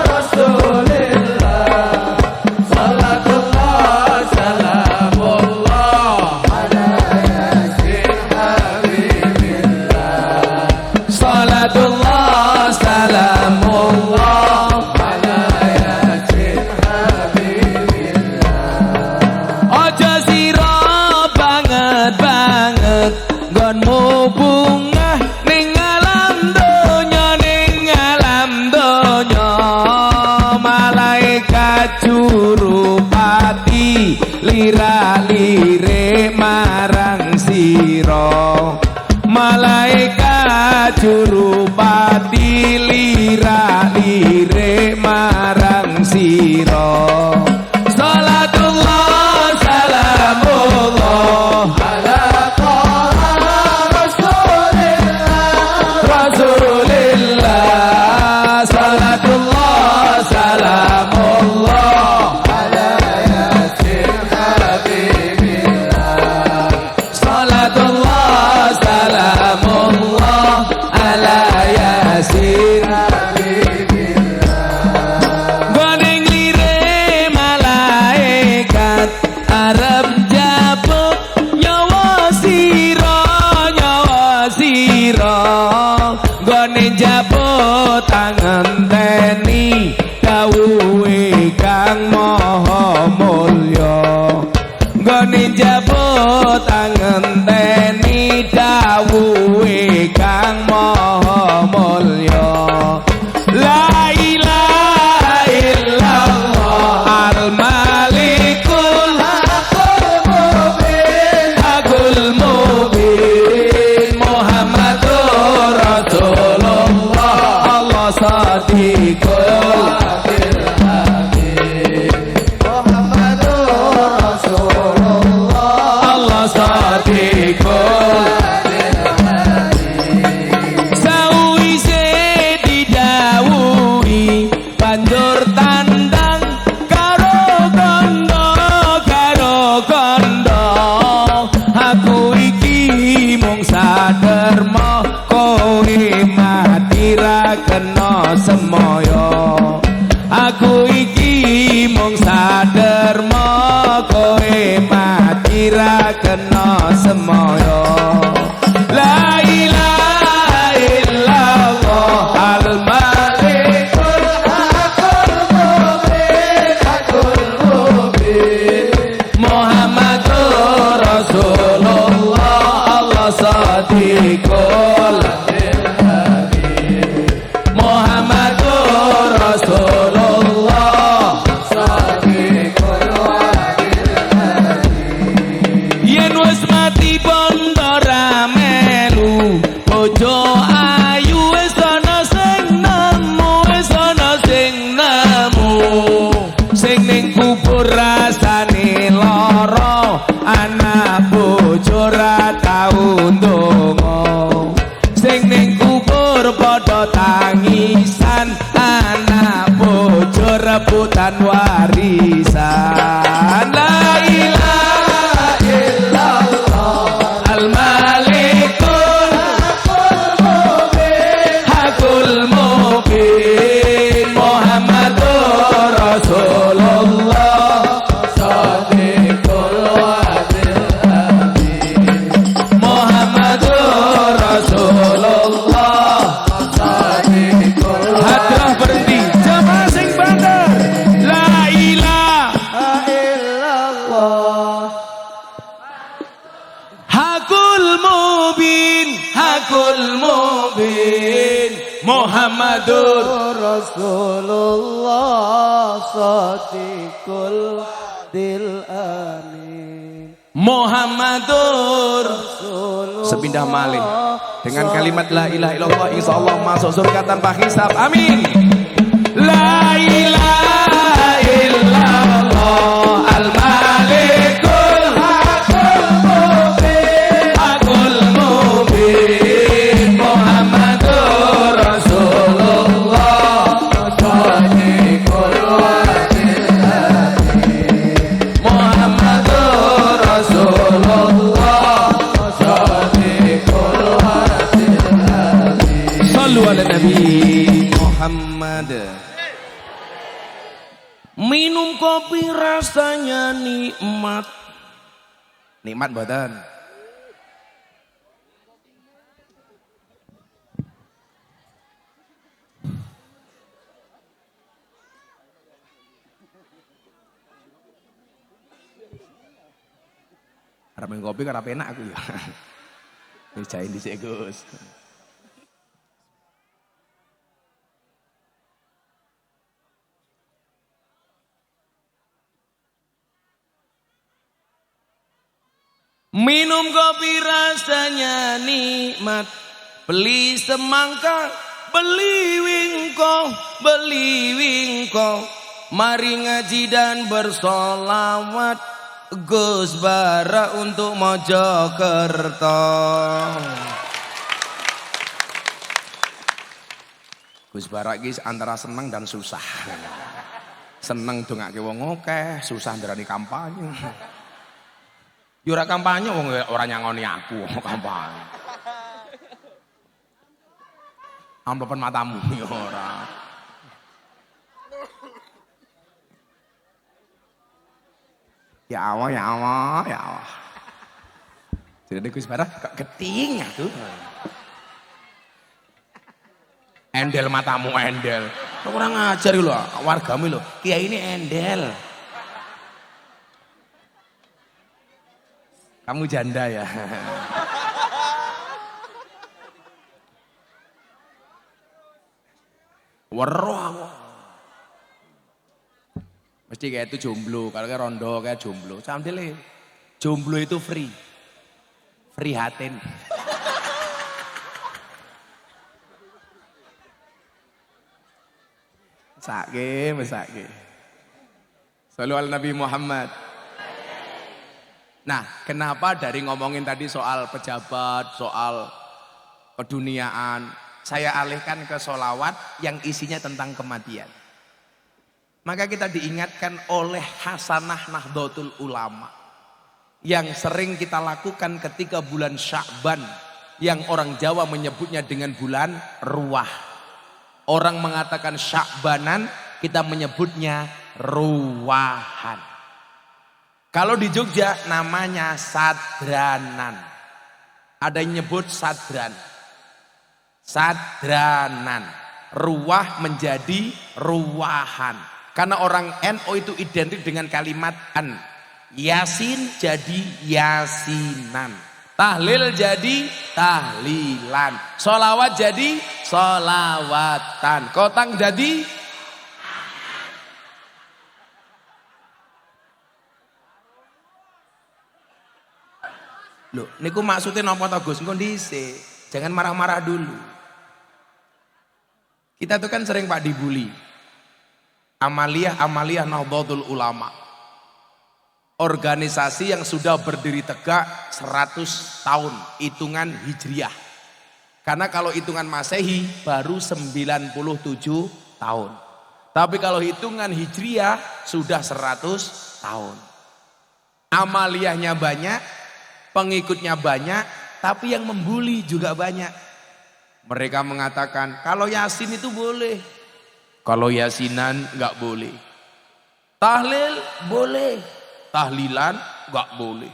rasulillah. Salatullah salamullah ala yasin habibillah. Salatullah salamullah ala yasin habibillah. malaikat jurupati lira-lire marang sira salatullah salamullah ala Rasulillah salatullah salamullah ala yasin habibillah salatullah salamullah ala yasin habibillah goning lire malaikat arep jabuk nyawa sira gone jabut tangan teni dawuhe kang maha mulya gone jabut tangan teni dawuhe kang maha mulya la ilaha illallah al malikul hakul mubin Muhammadur Rasulullah Allah sadiqul Muhammadur Rasulullah Allah sadiqul sawise didhawuhi banjur tandang karo kondo aku iki mung saderma kowe mati ra kena semoyo aku iki mung saderma kowe mati ra kena semoyo la ilaha illallah al malikul hakul mubin Muhammadur Rasulullah Allah sadiqul Muhammadur Rasulullah sadiqul yen wis mati bondo ra melu bojo ayu wis ana sing nemu sing ning kubur rasane lara anak bojo ra tau ndonga sing ning kubur padha tangisan anak bojo rebutan warisan la ilaha illallah al malikul hakul mubin Muhammadur Rasulullah sadiqul wa'dil amin Muhammadur Rasulullah sadiqul hadrah berhenti jamaah sing bandar la ilaha illallah hakul mubin Muhammadur Rasulullah sadiqul dil amin Muhammadur Rasulullah sepindah malih dengan kalimat la ilaha illallah insyaallah masuk surga tanpa hisab amin la ilaha illallah al malikul hakul mubin Muhammadur Rasulullah sadiqul wa'dil amin Muhammadur Rasulullah sadiqul wa'dil amin sallu ala nabi Muhammad minum kopi rasanya nikmat badan arep minum kopi kan enak aku ya ngerjain dhisik Gus. Minum Minum kopi rasanya nikmat, beli semangka, beli wingko, mari ngaji dan bersolawat, Gus Bara untuk Mojokerto. Gus Bara iki antara seneng dan susah. Seneng dongake wong akeh, susah ndarani kampanye. Yo ora kampanye wong ora nyangoni aku kampanye. Amplopen matamu yo ora. Ya Allah. Jadi Gus Bara kok geting aku. Endel matamu endel. Kurang ajar lho wargamu lho. Kiai ini endel. Kamu janda ya. Weruh aku. Mesti kayak itu jomblo, kalau kayak rondo kayak jomblo. Sambil jomblo itu free. Free hatin. Mesake. Sallu ala Nabi Muhammad. Nah, kenapa dari ngomongin tadi soal pejabat, soal keduniaan, saya alihkan ke sholawat yang isinya tentang kematian. Maka kita diingatkan oleh Hasanah Nahdlatul Ulama yang sering kita lakukan ketika bulan Sya'ban, yang orang Jawa menyebutnya dengan bulan ruah. Orang mengatakan Sya'banan, kita menyebutnya ruwahan. Kalau di Jogja namanya sadranan. Ada yang nyebut sadran. Sadranan. Ruwah menjadi ruwahan. Karena orang NU itu identik dengan kalimat an. Yasin jadi yasinan. Tahlil jadi tahlilan. Sholawat jadi sholawatan. Kotang jadi loh, niku maksudnya napa to Gus? Engko dhisik. Jangan marah-marah dulu. Kita tuh kan sering Pak dibully. Amaliyah Nahdlatul Ulama. Organisasi yang sudah berdiri tegak 100 tahun hitungan Hijriah. Karena kalau hitungan Masehi baru 97 tahun. Tapi kalau hitungan Hijriah sudah 100 tahun. Amaliyahnya banyak, pengikutnya banyak, tapi yang membuli juga banyak. Mereka mengatakan kalau Yasin itu boleh, kalau Yasinan nggak boleh. Tahlil boleh, tahlilan nggak boleh.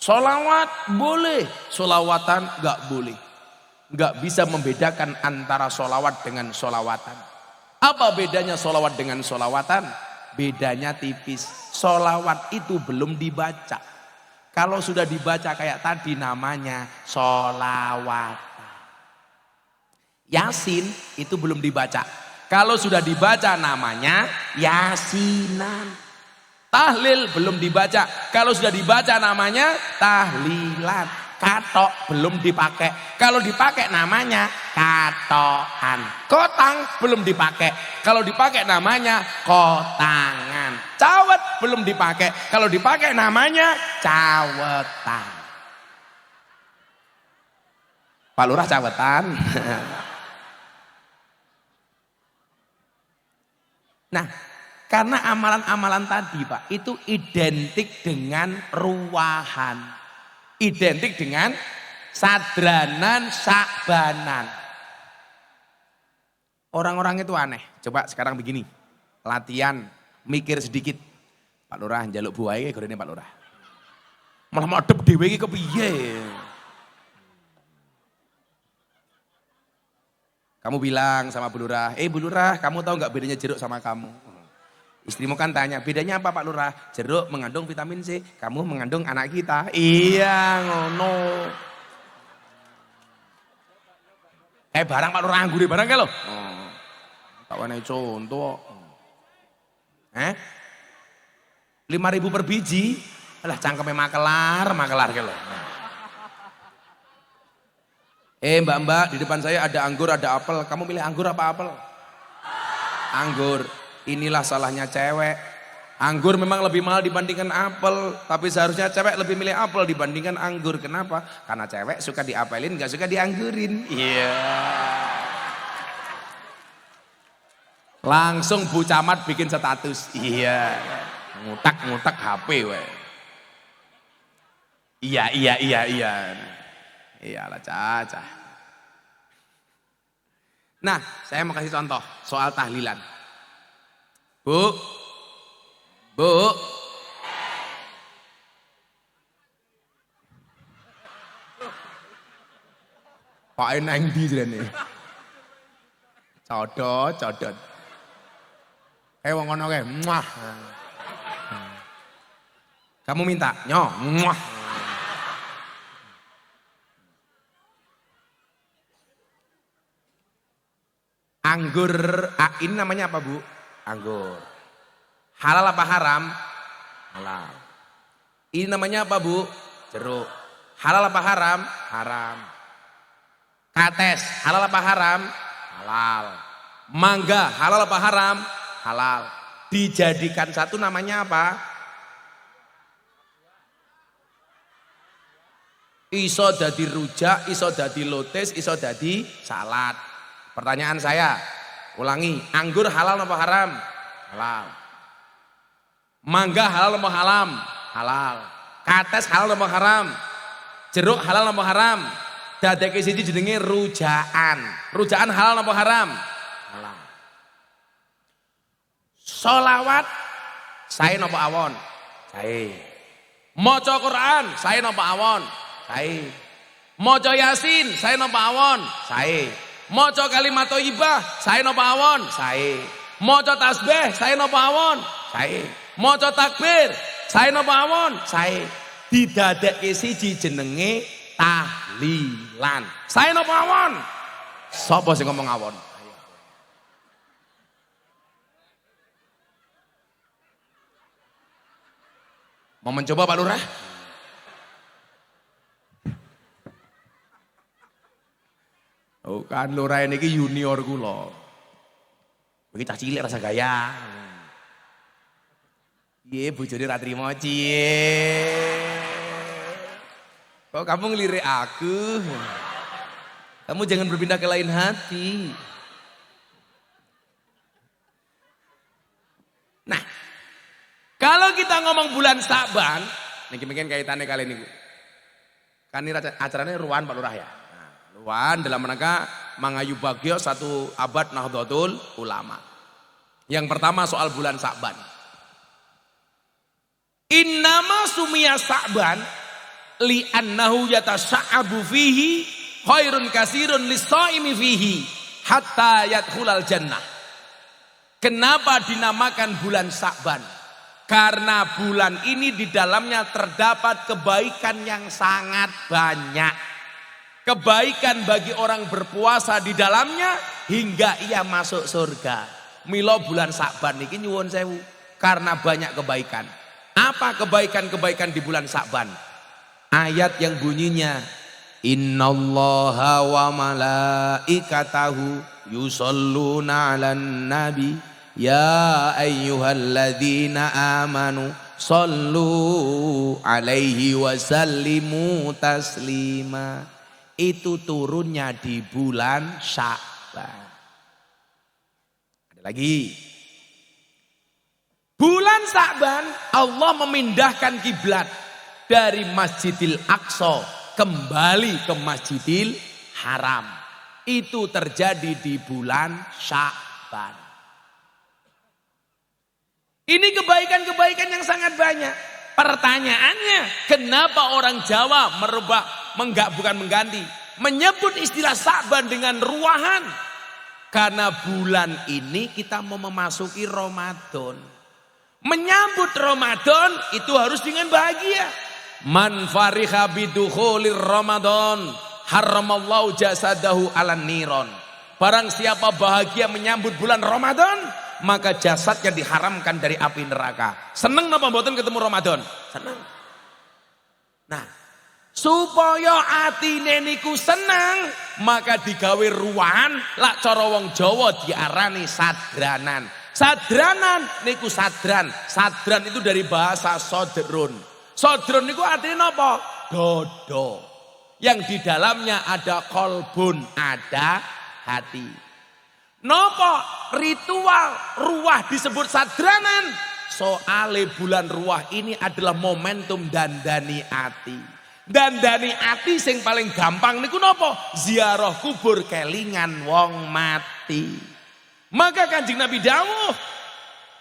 Sholawat boleh, sholawatan nggak boleh. Nggak bisa membedakan antara sholawat dengan sholawatan. Apa bedanya sholawat dengan sholawatan? Bedanya tipis. Sholawat itu belum dibaca. Kalau sudah dibaca kayak tadi namanya sholawatan. Yasin itu belum dibaca. Kalau sudah dibaca namanya yasinan. Tahlil belum dibaca. Kalau sudah dibaca namanya tahlilan. Katok belum dipakai. Kalau dipakai namanya katokan. Kotang belum dipakai. Kalau dipakai namanya kotangan. Cawet belum dipakai. Kalau dipakai namanya cawetan. Pak Lurah cawetan. Nah, karena amalan-amalan tadi Pak, itu identik dengan ruwahan. Identik dengan sadranan, sya'banan. Orang-orang itu aneh. Coba sekarang begini, latihan, mikir sedikit. Pak Lurah njaluk buahe gorene Pak Lurah. Malah madhep dhewe iki kepiye? Kamu bilang sama Bu Lurah, Bu Lurah, kamu tahu nggak bedanya jeruk sama kamu? Istrimu kan tanya, bedanya apa Pak Lurah? Jeruk mengandung vitamin C, kamu mengandung anak kita. Iya ngono. Barang Pak Lurah anggure barang ke lo? Tak wane contoh. 5.000 per biji. Alah cangkeme makelar ke lo. Mbak-mbak, di depan saya ada anggur, ada apel. Kamu pilih anggur apa apel? Anggur. Inilah salahnya cewek. Anggur memang lebih mahal dibandingkan apel, tapi seharusnya cewek lebih milih apel dibandingkan anggur. Kenapa? Karena cewek suka diapelin, gak suka dianggurin. Iya. Langsung Bu Camat bikin status. Iya. Ngutak-ngutak HP we. Iya. Iyalah Caca. Nah, saya mau kasih contoh soal tahlilan. Bu. Pak nang ndi jrene? Codot. Wong ngono kae. Muah. Kamu minta, nyo. Muah. Anggur, ini namanya apa Bu? Anggur. Halal apa haram? Halal. Ini namanya apa Bu? Jeruk. Halal apa haram? Haram. Kates, halal apa haram? Halal. Mangga, halal apa haram? Halal. Dijadikan satu namanya apa? Iso dadi rujak, iso dadi lotes, iso dadi salad. Pertanyaan saya, ulangi, anggur halal apa haram? Halal. Mangga halal apa haram? Halal. Kates halal apa haram? Jeruk halal apa haram? Dadeke siji jenenge rujaan. Rujaan halal apa haram? Halal. Sholawat sae napa awon? Sae. Maca Quran sae napa awon? Sae. Maca Yasin sae napa awon? Sae. Maca kalimat thayyibah sae napa awon? Sae. Maca tasbih sae napa awon? Sae. Maca takbir sae napa awon? Sae. Didadekke siji jenenge tahlilan. Sae napa awon? Sapa sing ngomong awon? Mau mencoba Pak Lurah? Oh kan Lurah ini junior kula. Iki cah cilik rasa gaya. Iya bojone ra trimo cie. Kok kamu ngelirik aku? Kamu jangan berpindah ke lain hati. Nah, kalau kita ngomong bulan Sa'ban, mungkin kaitannya kali ini. Kan ini acaranya Ruan Pak Lurah ya. Nah, Ruan dalam rangka mangayu bagyo satu abad Nahdlatul Ulama. Yang pertama soal bulan Sa'ban. Innama sumiya Sa'ban li'annahu yatasa'abu fihi khairun kasirun lis-shaimi fihi hatta yadkhulal jannah. Kenapa dinamakan bulan Sa'ban? Karena bulan ini di dalamnya terdapat kebaikan yang sangat banyak. Kebaikan bagi orang berpuasa di dalamnya hingga ia masuk surga. Milo bulan Sa'ban ini nyuwun sewu karena banyak kebaikan. Apa kebaikan-kebaikan di bulan Sa'ban? Ayat yang bunyinya Innallaha wa malaikatahu yusholluna 'alan nabi ya ayyuhalladzina amanu shollu 'alaihi wa sallimu taslima. Itu turunnya di bulan Sya'ban. Ada lagi. Bulan Sya'ban Allah memindahkan kiblat dari Masjidil Aqsa kembali ke Masjidil Haram. Itu terjadi di bulan Sya'ban. Ini kebaikan-kebaikan yang sangat banyak. Pertanyaannya, kenapa orang Jawa bukan mengganti, menyebut istilah Sya'ban dengan ruahan? Karena bulan ini kita mau memasuki Ramadan. Menyambut Ramadan itu harus dengan bahagia. Man fariha bidukhulir Ramadan haramallahu jasadahu 'alan niron. Barang siapa bahagia menyambut bulan Ramadan, maka jasadnya diharamkan dari api neraka. Seneng napa mboten ketemu Ramadan? Seneng. Nah, Supaya atine niku seneng, maka digawe ruwahan, lak cara wong Jawa diarani sadranan. Sadranan niku sadran. Sadran itu dari bahasa sodrun. Sodrun niku artinya apa? Dodo. Yang di dalamnya ada kolbun, ada hati. Nopo ritual ruah disebut sadranan? Soale bulan ruah ini adalah momentum dandani ati. Dandani ati sing paling gampang niku nopo? Ziarah kubur kelingan wong mati. Maka Kanjeng Nabi dawuh,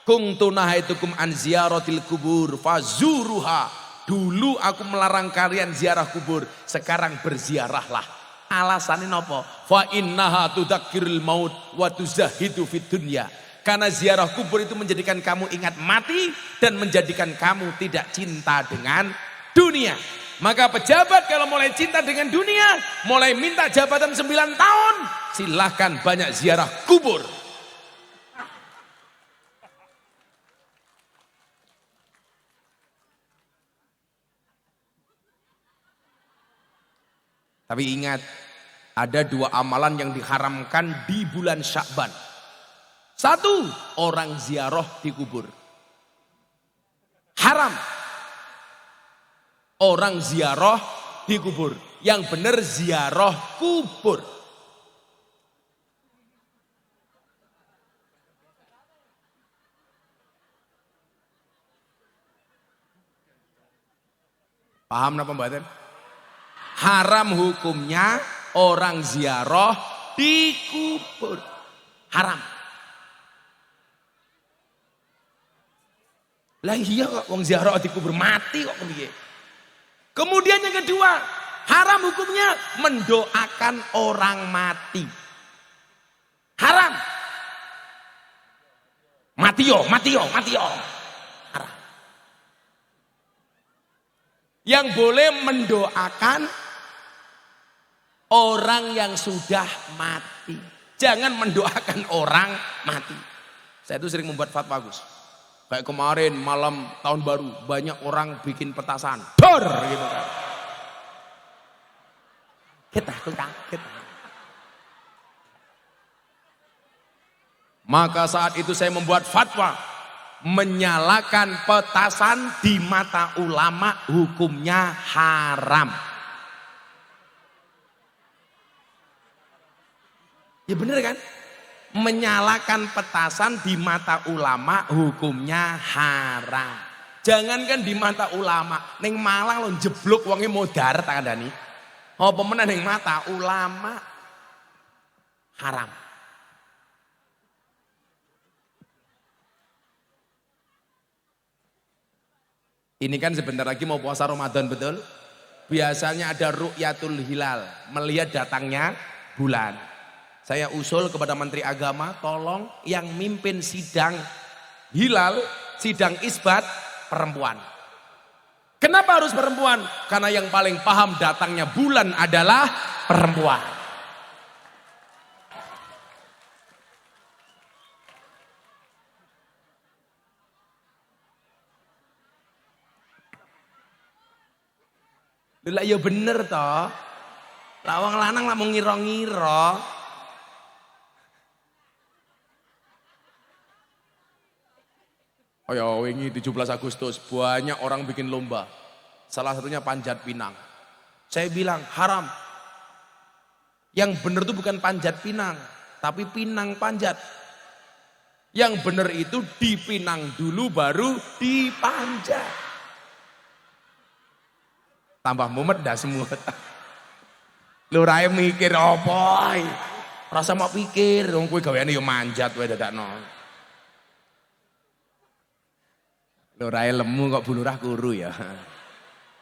"Kuntu nahaitukum an ziyaratil kubur fazuruha." Dulu aku melarang kalian ziarah kubur, sekarang berziarahlah. Alasannya nopo? Fa innaha tudzakkirul maut wa tuzahidu fid dunya. Karena ziarah kubur itu menjadikan kamu ingat mati dan menjadikan kamu tidak cinta dengan dunia. Maka pejabat kalau mulai cinta dengan dunia, mulai minta jabatan 9 tahun, silahkan banyak ziarah kubur. Tapi ingat, ada 2 amalan yang diharamkan di bulan Sya'ban. 1, orang ziarah di kubur. Haram. Orang ziarah di kubur. Yang benar ziarah kubur. Paham napa mboten? Haram hukumnya orang ziarah di kubur. Haram. Lah iya kok wong ziarah di kubur mati kok piye? Kemudian yang kedua, haram hukumnya mendoakan orang mati. Haram. Mati yo. Haram. Yang boleh mendoakan orang yang sudah mati. Jangan mendoakan orang mati. Saya itu sering membuat fatwa Gus. Kayak kemarin malam tahun baru banyak orang bikin petasan. Dor gitu kan. Kita kaget. Maka saat itu saya membuat fatwa, menyalakan petasan di mata ulama hukumnya haram. Ya bener kan? Menyalakan petasan di mata ulama hukumnya haram. Jangankan di mata ulama, ning Malang lo jeblok wonge modar tak kandhani. Apa meneh ning mata ulama haram. Ini kan sebentar lagi mau puasa Ramadan, betul? Biasanya ada ru'yatul hilal, melihat datangnya bulan. Saya usul kepada Menteri Agama, tolong yang mimpin sidang hilal, sidang isbat, perempuan. Kenapa harus perempuan? Karena yang paling paham datangnya bulan adalah perempuan. Lah ya bener toh. Lah wong lanang lah mau ngira-ngira. Oh ya, wingi 17 Agustus banyak orang bikin lomba. Salah satunya panjat pinang. Saya bilang haram. Yang benar itu bukan panjat pinang, tapi pinang panjat. Yang benar itu dipinang dulu baru dipanjat. Tambah mumet dah semua. Lu rae mikir apa? Rasa mau pikir, wong kowe gaweane yo manjat wae dadakno. Lurahe lemu kok bulurah kuru ya.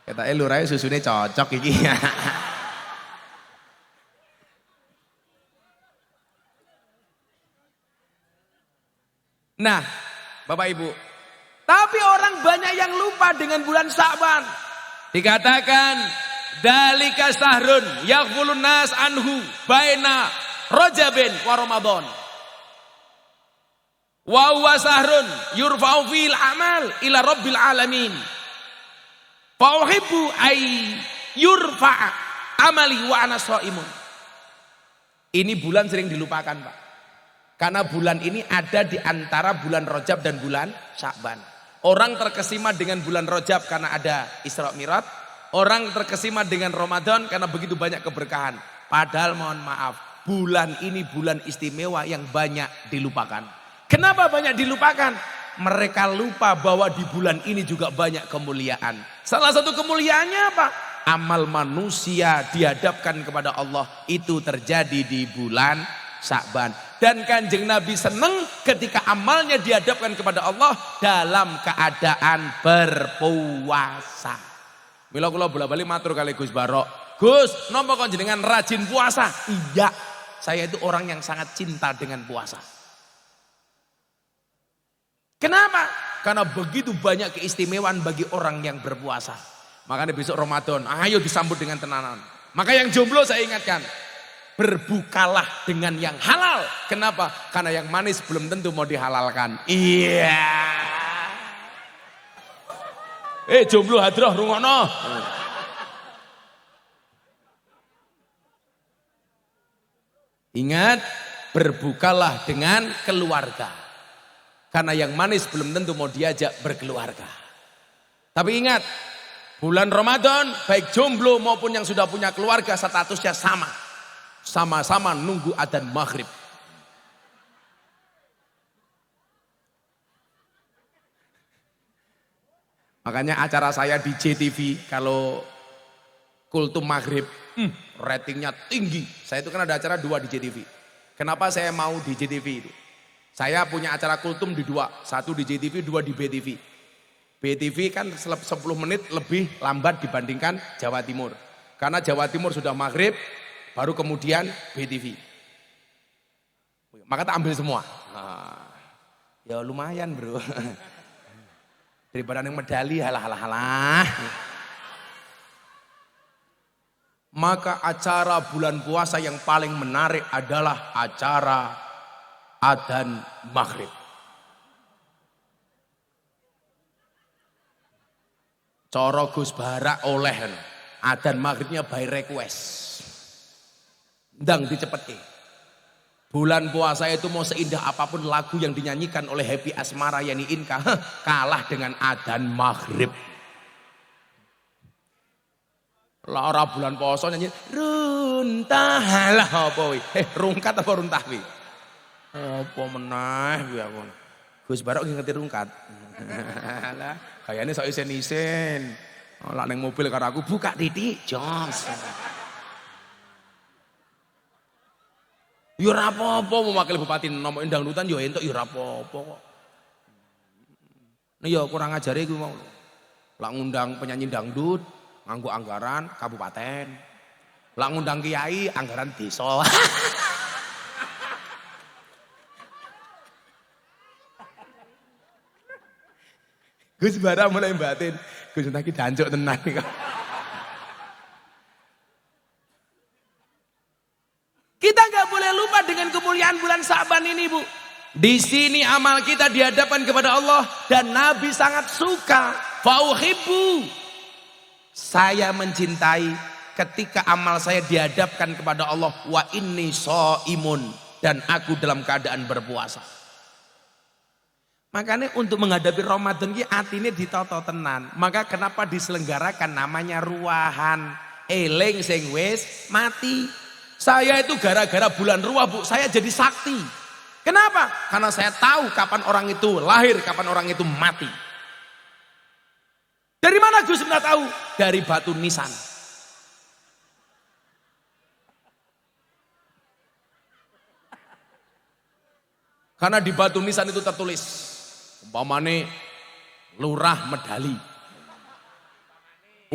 Ketake lurahe susune cocok iki. Nah, Bapak Ibu, tapi orang banyak yang lupa dengan bulan Sya'ban. Dikatakan dalika sahrun yaghfulun nas anhu baina Rajabin wa Ramadan. Wa huwa sahrun yurfa'u fil amal ila rabbil alamin. Fa uhibbu ay yurfa amali wa ana shaimun. Ini bulan sering dilupakan, Pak. Karena bulan ini ada di antara bulan Rajab dan bulan Sya'ban. Orang terkesima dengan bulan Rajab karena ada Isra Mi'raj. Orang terkesima dengan Ramadan karena begitu banyak keberkahan. Padahal mohon maaf, bulan ini bulan istimewa yang banyak dilupakan. Kenapa banyak dilupakan? Mereka lupa bahwa di bulan ini juga banyak kemuliaan. Salah satu kemuliaannya apa? Amal manusia dihadapkan kepada Allah itu terjadi di bulan Sya'ban. Dan Kanjeng Nabi senang ketika amalnya dihadapkan kepada Allah dalam keadaan berpuasa. Mila kula bola-bali matur kali Gus Barok. Gus, napa kok jenengan rajin puasa? Iya, saya itu orang yang sangat cinta dengan puasa. Kenapa? Karena begitu banyak keistimewaan bagi orang yang berpuasa. Makanya besok Ramadan, ayo disambut dengan tenanan. Maka yang jomblo saya ingatkan, berbukalah dengan yang halal. Kenapa? Karena yang manis belum tentu mau dihalalkan. Iya. Jomblo hadroh rungono. Ingat, berbukalah dengan keluarga. Karena yang manis belum tentu mau diajak berkeluarga. Tapi ingat, bulan Ramadan baik jomblo maupun yang sudah punya keluarga statusnya sama. Sama-sama nunggu adzan maghrib. Makanya acara saya di JTV kalau kultum maghrib ratingnya tinggi. Saya itu kan ada acara 2 di JTV. Kenapa saya mau di JTV itu? Saya punya acara kultum di 2. 1 di JTV, 2 di BTV. BTV kan 10 menit lebih lambat dibandingkan Jawa Timur. Karena Jawa Timur sudah maghrib, baru kemudian BTV. Maka tak ambil semua. Nah, ya lumayan bro. Daripada yang medali halah. Maka acara bulan puasa yang paling menarik adalah acara adzan maghrib. Coro Gus Barak oleh adzan maghribnya by request. Ndang dicepetke. Bulan puasa itu mau seindah apapun lagu yang dinyanyikan oleh Happy Asmara Yani Inka kalah dengan adzan maghrib. Lah ora bulan puasa nyanyi runtah lah apa wi? Rungkat apa runtah wi? Apa meneh kuwi aku. Gus Barok ngerti rungkat. Lah kayane sok isen-isen. Lah ning mobil karo aku buka titik jos. Ya ora apa-apa mau wakil bupati nomor dangdutan yo entuk ya ora apa-apa kok. Nah ya kurang ajare iku mau. Lah ngundang penyanyi dangdut nganggo anggaran kabupaten. Lah ngundang kiai anggaran desa. Gus Bara mulai batin, Gus Naki dancuk tenan kok. Kita nggak boleh lupa dengan kemuliaan bulan Sa'ban ini, Bu. Di sini amal kita dihadapkan kepada Allah dan Nabi sangat suka. Fauhibbu. Saya mencintai ketika amal saya dihadapkan kepada Allah. Wa inni shaimun dan aku dalam keadaan berpuasa. Makanya untuk menghadapi Ramadan ini atine ditoto tenan. Maka kenapa diselenggarakan namanya ruahan eling sing wis mati. Saya itu gara-gara bulan ruah Bu, saya jadi sakti. Kenapa? Karena saya tahu kapan orang itu lahir, kapan orang itu mati. Dari mana Gus Miftah tahu? Dari batu nisan. Karena di batu nisan itu tertulis, umpamane lurah medali.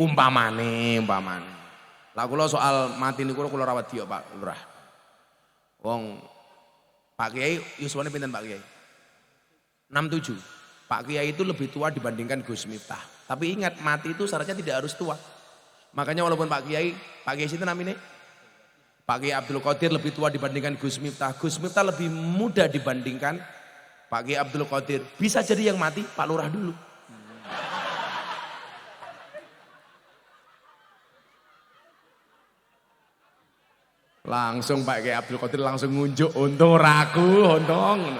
Umpamane. Lah kula soal mati niku kula rawat dia Pak Lurah. Wong Pak Kiai yuswane pinten Pak Kiai? 67. Pak Kiai itu lebih tua dibandingkan Gus Miftah. Tapi ingat mati itu syaratnya tidak harus tua. Makanya walaupun Pak Kiai itu namanya Pak Kiai Abdul Qadir lebih tua dibandingkan Gus Miftah. Gus Miftah lebih muda dibandingkan Pak Kiai Abdul Qadir. Bisa jadi yang mati Pak Lurah dulu. Langsung Pak Kiai Abdul Qadir langsung ngunjuk untung ragu, untung.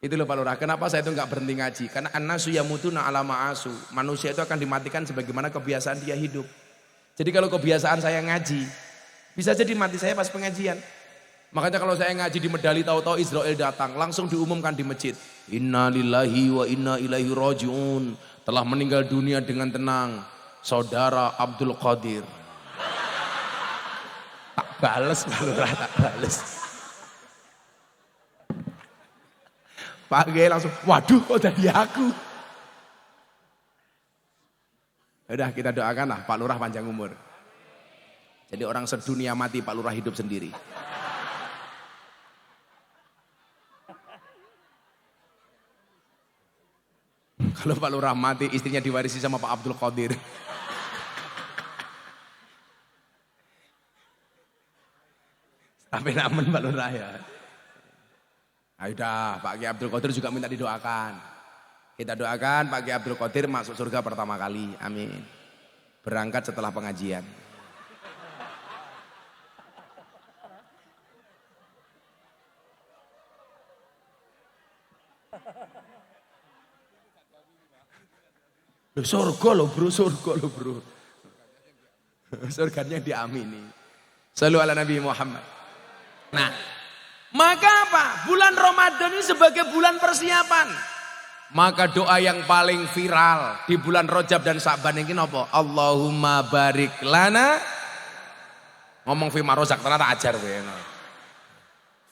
Itu loh Pak Lurah, kenapa saya itu nggak berhenti ngaji? Karena an-nasu yamutuna ala ma'asu. Manusia itu akan dimatikan sebagaimana kebiasaan dia hidup. Jadi kalau kebiasaan saya ngaji, bisa jadi mati saya pas pengajian. Makanya kalau saya ngaji di Medali tahu-tahu Israel datang, langsung diumumkan di masjid. Inna lillahi wa inna ilaihi raji'un. Telah meninggal dunia dengan tenang. Saudara Abdul Qadir. Tak bales Pak Lurah, tak bales. Pak Kiai langsung, waduh kok dari aku. Udah kita doakanlah Pak Lurah panjang umur. Jadi orang sedunia mati, Pak Lurah hidup sendiri. Kalau Pak Lurah mati, istrinya diwarisi sama Pak Abdul Qadir. Sampai namen Pak Lurah ya. Ayo dah, Pak Kiai Abdul Qadir juga minta didoakan. Kita doakan Pak Kiai Abdul Qadir masuk surga pertama kali. Amin. Berangkat setelah pengajian. Loh, surga loh bro, surga loh bro. Surganya diamini. Shallu ala Nabi Muhammad. Nah, maka apa? Bulan Ramadan ini sebagai bulan persiapan. Maka doa yang paling viral di bulan Rajab dan Sa'ban ini apa? Allahumma barik lana. Ngomong fi marozak ternyata ajar we.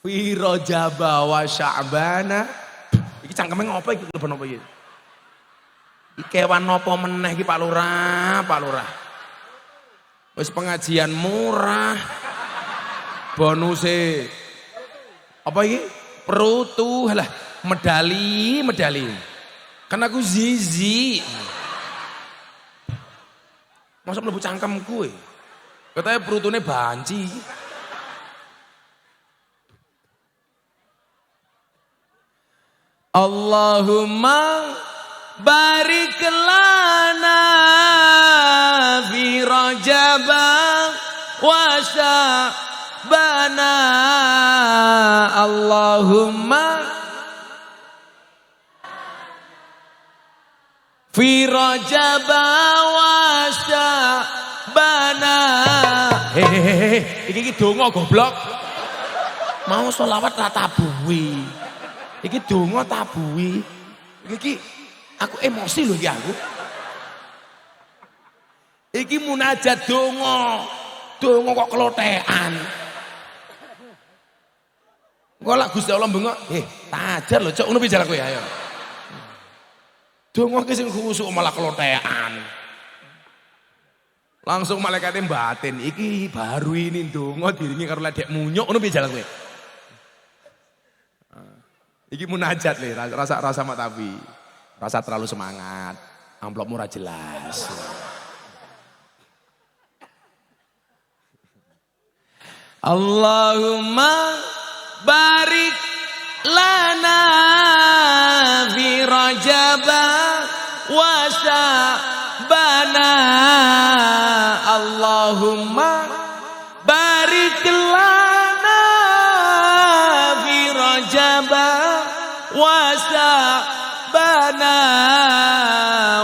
Fi Rajab wa Sya'bana. Iki cangkeme ngopo iki leben apa iki? Kewan nopo meneh iki Pak Lurah, Pak Lurah. Wis pengajian murah. Bonuse apa iki? Perutu lah, medali. Kan aku zizi. Masa mlebu cangkemku e. Katanya perutune banci. Allahumma barik lana fi Rajab wa Sya'bana. Allahumma fi Rajab wa Sya'bana. Hehehe, iki donga goblok. Mau sholawat ra tabuhi. Iki donga tabuhi. Iki aku emosi loh ya aku. Iki munajat donga. Donga kok kelotekan. Kok lak Gusti Allah bengok, tajar lho cok ngono piye kowe ayo. Donga ki sing khusuk malah kelotekan. Langsung malaikate batin, iki baru ini donga diringi karo ledek munyuk ngono piye kowe. Iki munajat le, rasa matabi. Rasa terlalu semangat, amplop murah jelas. Allahumma barik lana fi Rajab wa Sya'bana. Allahumma barik lana fi Rajab wa Sya'bana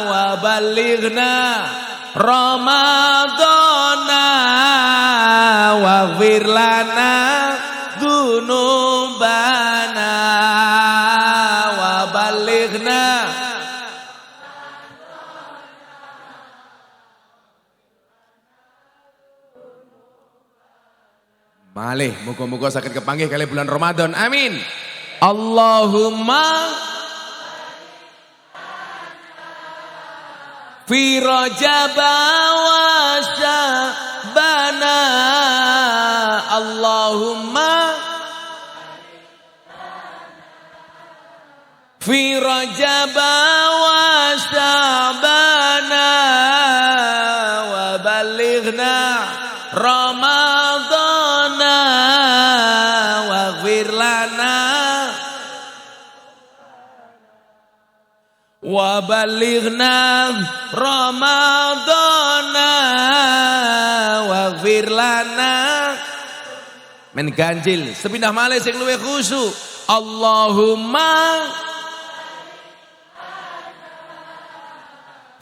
wa balighna Ramadana waghfir lana dzunubana wa balighna. Malih muga-muga saged kepanggih kali bulan Ramadan. Amin. Allahumma fi Rajab wa Sya'bana. Allahumma fi Rajab wa Sya'bana wa balighna Ramadana waghfir lana wa balighna Ramadana wa waghfir lana men ganjil sepindah malih sing luwih khusyuk Allahumma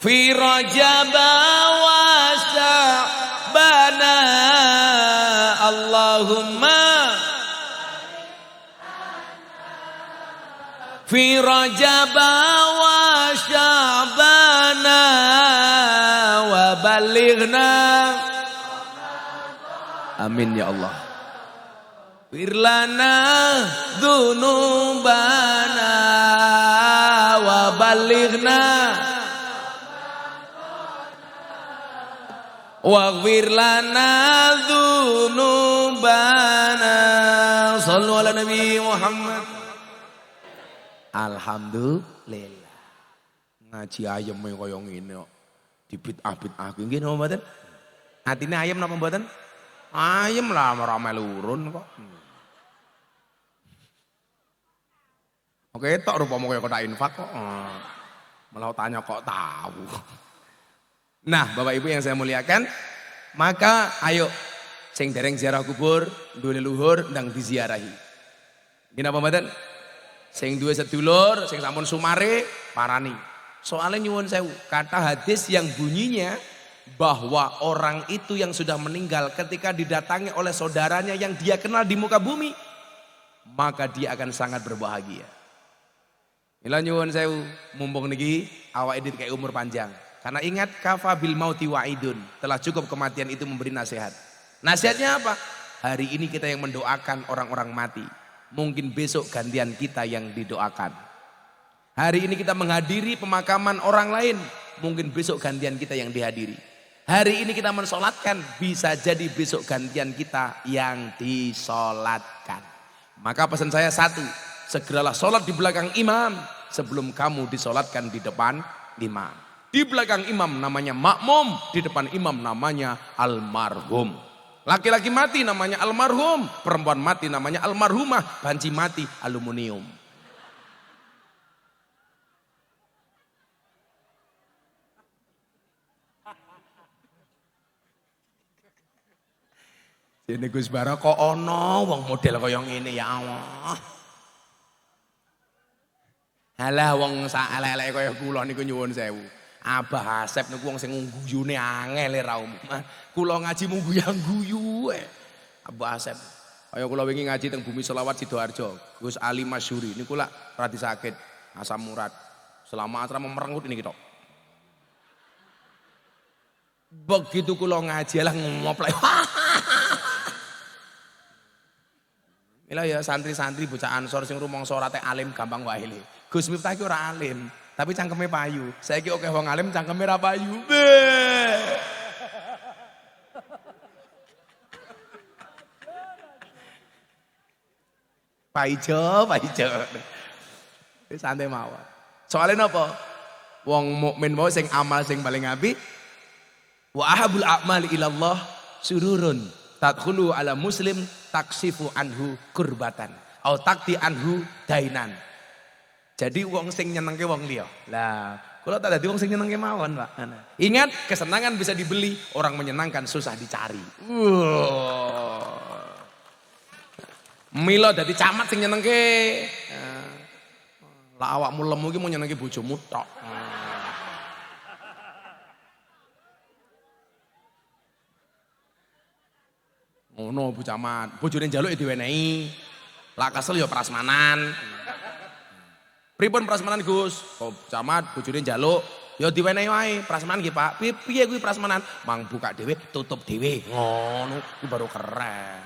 fi rajab wa sya'bana Allahumma fi rajab wa sya'bana wa balighna amin ya Allah firlana dzunubana wa balighna waghfir lana dzunubana sallu ala nabi Muhammad. Alhamdulillah ngaji ayam kaya ngene kok dibid'ah-bid'ah nggih napa mboten atine ayam napa mboten ayam lah ora melu urun kok oke tok rupane kaya kotak infak kok malah tanya kok tahu. Nah, Bapak Ibu yang saya muliakan, maka ayo sing dereng ziarah kubur, duwe leluhur ndang diziarahi. Nggih napa mboten? Sing duwe sedulur, sing sampun sumare parani. Soalnya nyuwun sewu, kata hadis yang bunyinya bahwa orang itu yang sudah meninggal ketika didatangi oleh saudaranya yang dia kenal di muka bumi, maka dia akan sangat berbahagia. Mila nyuwun sewu, mumpung niki awake dhewe kayak umur panjang. Karena ingat kafa bil mauti wa'idun. Telah cukup kematian itu memberi nasihat. Nasihatnya apa? Hari ini kita yang mendoakan orang-orang mati. Mungkin besok gantian kita yang didoakan. Hari ini kita menghadiri pemakaman orang lain. Mungkin besok gantian kita yang dihadiri. Hari ini kita mensolatkan. Bisa jadi besok gantian kita yang disolatkan. Maka pesan saya satu. Segeralah solat di belakang imam. Sebelum kamu disolatkan di depan imam. Di belakang imam namanya makmum, di depan imam namanya almarhum. Laki-laki mati namanya almarhum, perempuan mati namanya almarhumah, banci mati aluminium. Jadi Gus Bara kok ono wong model kaya ngene ya Allah. Halah wong sak elek-elek kaya kula niku nyuwun sewu. Abah Asep niku wong sing ngguyune angel ra umum. Kula ngaji mung guyu ae. Abah Asep. Kaya kula wingi ngaji teng Bumi Selawat Sidoarjo. Gus Ali Masyuri niku lak radi sakit asam urat. Selama asrama merengut ini tok. Begitu kula ngaji lah ngoplek. Mila ya santri-santri bocah Ansor sing rumangsa ora tek alim gampang wae le. Gus Miftah ki ora alim. Tapi cangkeme payu. Saiki oke wong alim cangkeme ra payu. Paijo. Santai mawon. Soalnya napa? Wong mukmin mau sing amal sing paling apik. Wa ahabul a'mali ilallah sururun. Tadkhulu ala muslim taksifu anhu kurbatan. Au takti anhu dainan. Jadi wong sing nyenengke wong liya. Lah, kula tak dadi wong sing nyenengke mawon, Pak. Ingat, kesenangan bisa dibeli, orang menyenangkan susah dicari. Mila dadi camat sing nyenengke. Lah awakmu lemu iki mau nyenengke bojomu tok. Ngono Bu Camat, bojone njaluk diwenehi. Lah kesel ya prasmanan. Pripun prasmanan Gus? Oh, Camat bojone njaluk, ya diwenehi wae. Prasmanan nggih Pak. Piye kuwi prasmanan? Mang buka dhewe, tutup dhewe. Ngono, kuwi baru keren.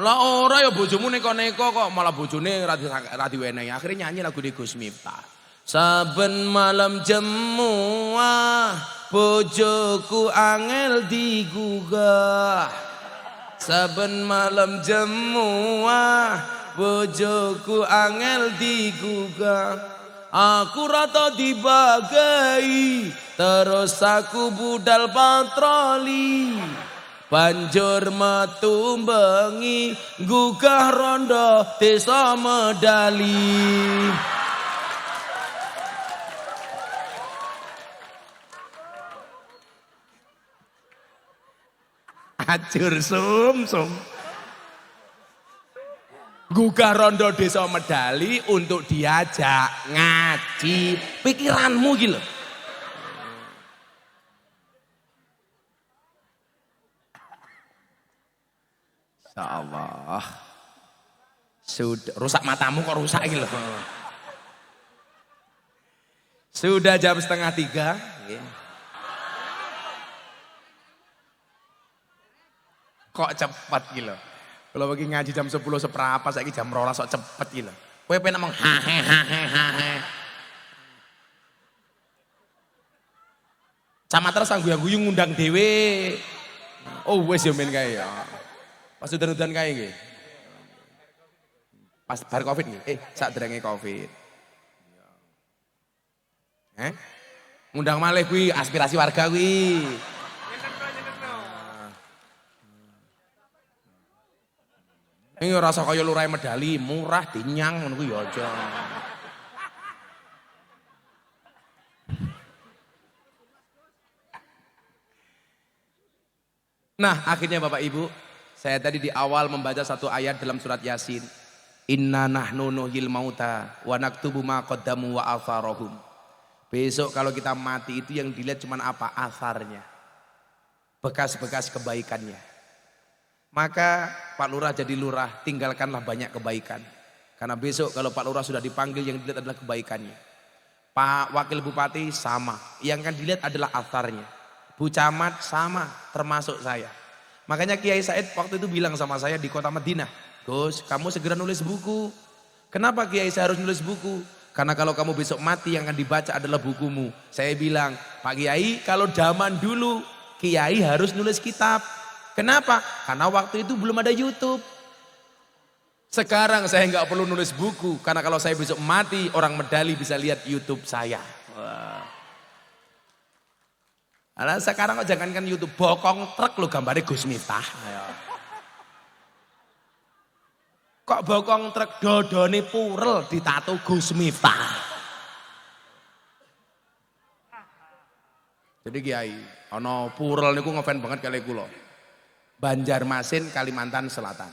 Lah ora ya bojomu neko-neko kok malah bojone ra diwenehi. Akhire nyanyi lagu di Gus Miftah. Saben malam jemuah bojoku angel digugah. Saben malam jemuah bojoku angel digugah. Aku rata dibagai terus aku budal patroli. Banjur metu bengi gugah rondo desa medali. Ajur sum. Gugah rondo desa Medali untuk diajak ngaji. Pikiranmu gitu. Insyaallah. Sudah rusak matamu kok rusak gitu. Sudah jam 2:30. Kok cepat gitu. Kalau lagi ngaji jam 10 seperapa, saya jam 12 sok cepet gitu. Kowe pengen ngomong hahe. Sama terus sang guyu ngundang dhewe. Oh wes yo men kae ya. Pas udan-udan kae nggih. Pas bar Covid nggih. Sakderenge Covid. Ngundang malih kuwi aspirasi warga kuwi. Ini rasa kaya lurai Medali, murah dinyang ngono kuwi ya aja. Nah, akhirnya Bapak Ibu, saya tadi di awal membaca satu ayat dalam surat Yasin. Inna nahnu nuhyil mauta wa naktubu ma qaddamu wa atharahum. Besok kalau kita mati itu yang dilihat cuman apa? Atharnya. Bekas-bekas kebaikannya. Maka Pak Lurah jadi lurah, tinggalkanlah banyak kebaikan. Karena besok kalau Pak Lurah sudah dipanggil yang dilihat adalah kebaikannya. Pak Wakil Bupati sama, yang akan dilihat adalah atharnya. Bu Camat sama, termasuk saya. Makanya Kiai Said waktu itu bilang sama saya di kota Madinah, Gus kamu segera nulis buku. Kenapa Kiai saya harus nulis buku? Karena kalau kamu besok mati yang akan dibaca adalah bukumu. Saya bilang, Pak Kiai kalau zaman dulu Kiai harus nulis kitab. Kenapa? Karena waktu itu belum ada YouTube. Sekarang saya nggak perlu nulis buku. Karena kalau saya besok mati, orang Medali bisa lihat YouTube saya. Wah. Nah, sekarang kok jangankan YouTube, bokong truk lo gambarnya Gus Miftah. Kok bokong truk dodone purel ditato Gus Miftah. Jadi Kiai, ono purel niku ngefans banget kali kula. Banjarmasin, Kalimantan Selatan.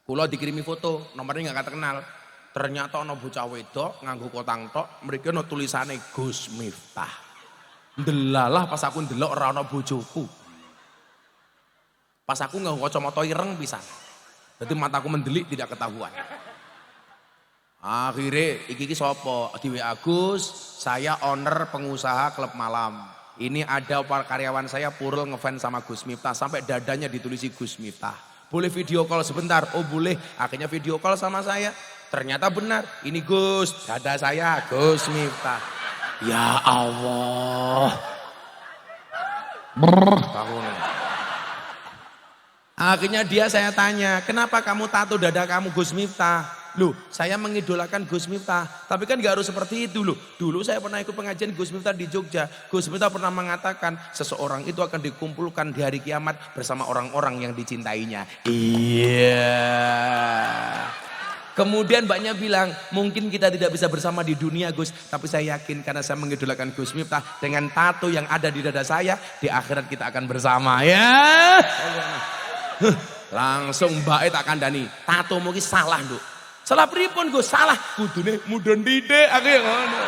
Kula dikirimi foto, nomornya nggak terkenal. Ternyata ono bocah wedok nganggo kotang tok, mriki ono tulisane Gus Miftah. Ndelalah pas aku ndelok ora ono bojoku. Pas aku nganggo kacamata ireng pisan. Jadi mataku mendelik tidak ketahuan. Akhirnya iki sapa? Di WA Gus, saya owner pengusaha klub malam. Ini ada karyawan saya Purul ngefans sama Gus Miftah. Sampai dadanya ditulisi Gus Miftah. Boleh video call sebentar? Oh boleh. Akhirnya video call sama saya. Ternyata benar. Ini Gus, dada saya Gus Miftah. Ya Allah. Akhirnya dia saya tanya, kenapa kamu tato dada kamu Gus Miftah? Loh, saya mengidolakan Gus Miftah. Tapi kan gak harus seperti itu loh. Dulu saya pernah ikut pengajian Gus Miftah di Jogja. Gus Miftah pernah mengatakan, seseorang itu akan dikumpulkan di hari kiamat bersama orang-orang yang dicintainya. Iya. Kemudian banyak bilang, mungkin kita tidak bisa bersama di dunia Gus. Tapi saya yakin karena saya mengidolakan Gus Miftah. Dengan tato yang ada di dada saya, di akhirat kita akan bersama. Ya. Langsung Mbak tak kandani. Tato mungkin salah Nduk. Salah pripun Gus? Salah. Kudune mudun didik aku ngono.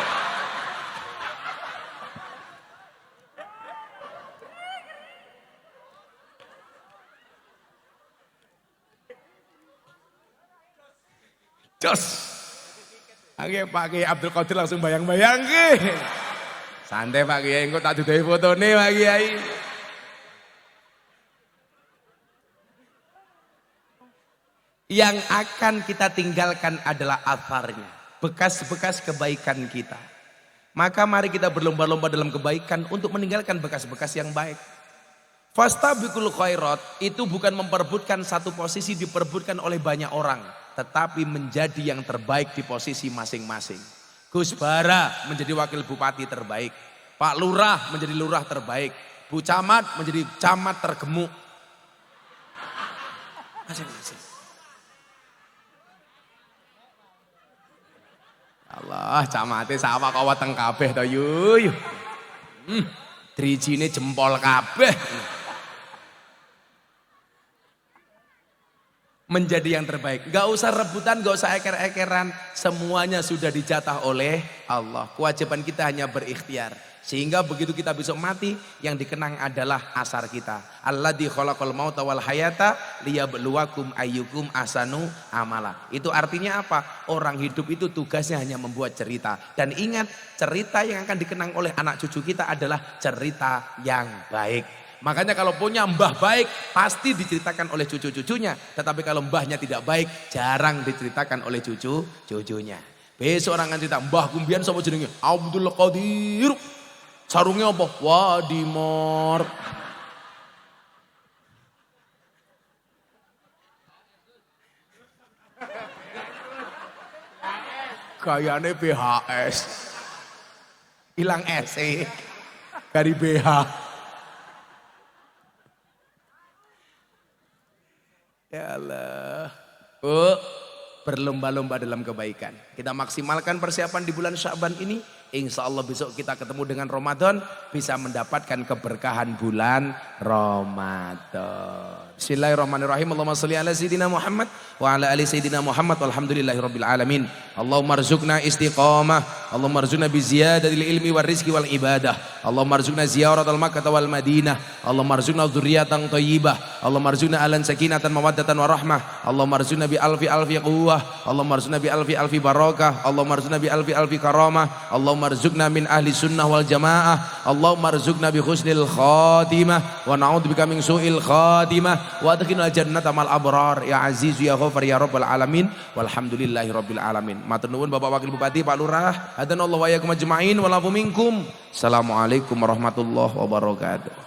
Jos. Oke Pak Kiai Abdul Qadir langsung bayang-bayang ke. Santai Pak Kiai, engko tak dudahi fotone Pak Kiai. Yang akan kita tinggalkan adalah atharnya, bekas-bekas kebaikan kita. Maka mari kita berlomba-lomba dalam kebaikan untuk meninggalkan bekas-bekas yang baik. Fastabiqul khairat itu bukan memperebutkan satu posisi diperebutkan oleh banyak orang, tetapi menjadi yang terbaik di posisi masing-masing. Gus Bara menjadi wakil bupati terbaik, Pak Lurah menjadi lurah terbaik, Bu Camat menjadi camat tergemuk. Masing-masing. Allah, camate sama kawat teng kabeh to yu. Drijine jempol kabeh. menjadi yang terbaik. Gak usah rebutan, gak usah eker-ekeran. Semuanya sudah dijatah oleh Allah. Kewajiban kita hanya berikhtiar. Sehingga begitu kita besok mati, yang dikenang adalah asar kita. Alladzi khalaqal mauta wal hayata liyabluwakum ayyukum ahsanu amala. Itu artinya apa? Orang hidup itu tugasnya hanya membuat cerita. Dan ingat, cerita yang akan dikenang oleh anak cucu kita adalah cerita yang baik. Makanya kalau punya mbah baik, pasti diceritakan oleh cucu-cucunya. Tetapi kalau mbahnya tidak baik, jarang diceritakan oleh cucu-cucunya. Besok orang akan cerita, mbah kumbian sapa jenenge? Abdul Qadir. Sarungnya apa? Wadimor. Gayane BHS. Hilang SE. Dari BH. Ya Allah. Berlomba-lomba dalam kebaikan. Kita maksimalkan persiapan di bulan Sya'ban ini. Insya Allah besok kita ketemu dengan Ramadan. Bisa mendapatkan keberkahan bulan Ramadan. Bismillahirrahmanirrahim. Allahumma salli ala Sayyidina Muhammad. Wa ala ali Sayyidina Muhammad. Walhamdulillahi rabbil alamin. Allahumma arzuqna istiqamah. Allahumma arzuqna biziyadatil ilmi wal rizki wal ibadah. Allahumma arzuqna ziyaratal Makkah wal Madinah. Allahumma arzuqna dzurriyyatan thayyibah. Allahumma arzuqna alan sakinatan mawaddatan warahmah. Allahumma arzuqna bi alfi quwwah. Allahumma arzuqna bi alfi barakah. Allahumma arzuqna bi alfi karamah. Allahumma arzuqna min ahli sunnah wal jamaah. Allahumma arzuqna bi husnil khatimah wa na'udzubika min su'il khatimah wa adkhilna jannata mal abrar ya aziz ya ghafar ya rabbal alamin walhamdulillahi rabbil alamin. Matur nuwun Bapak Wakil Bupati, Pak Lurah, hadanallahu wa iyyakum ajmain wa lafu minkum. Assalamualaikum warahmatullahi wabarakatuh.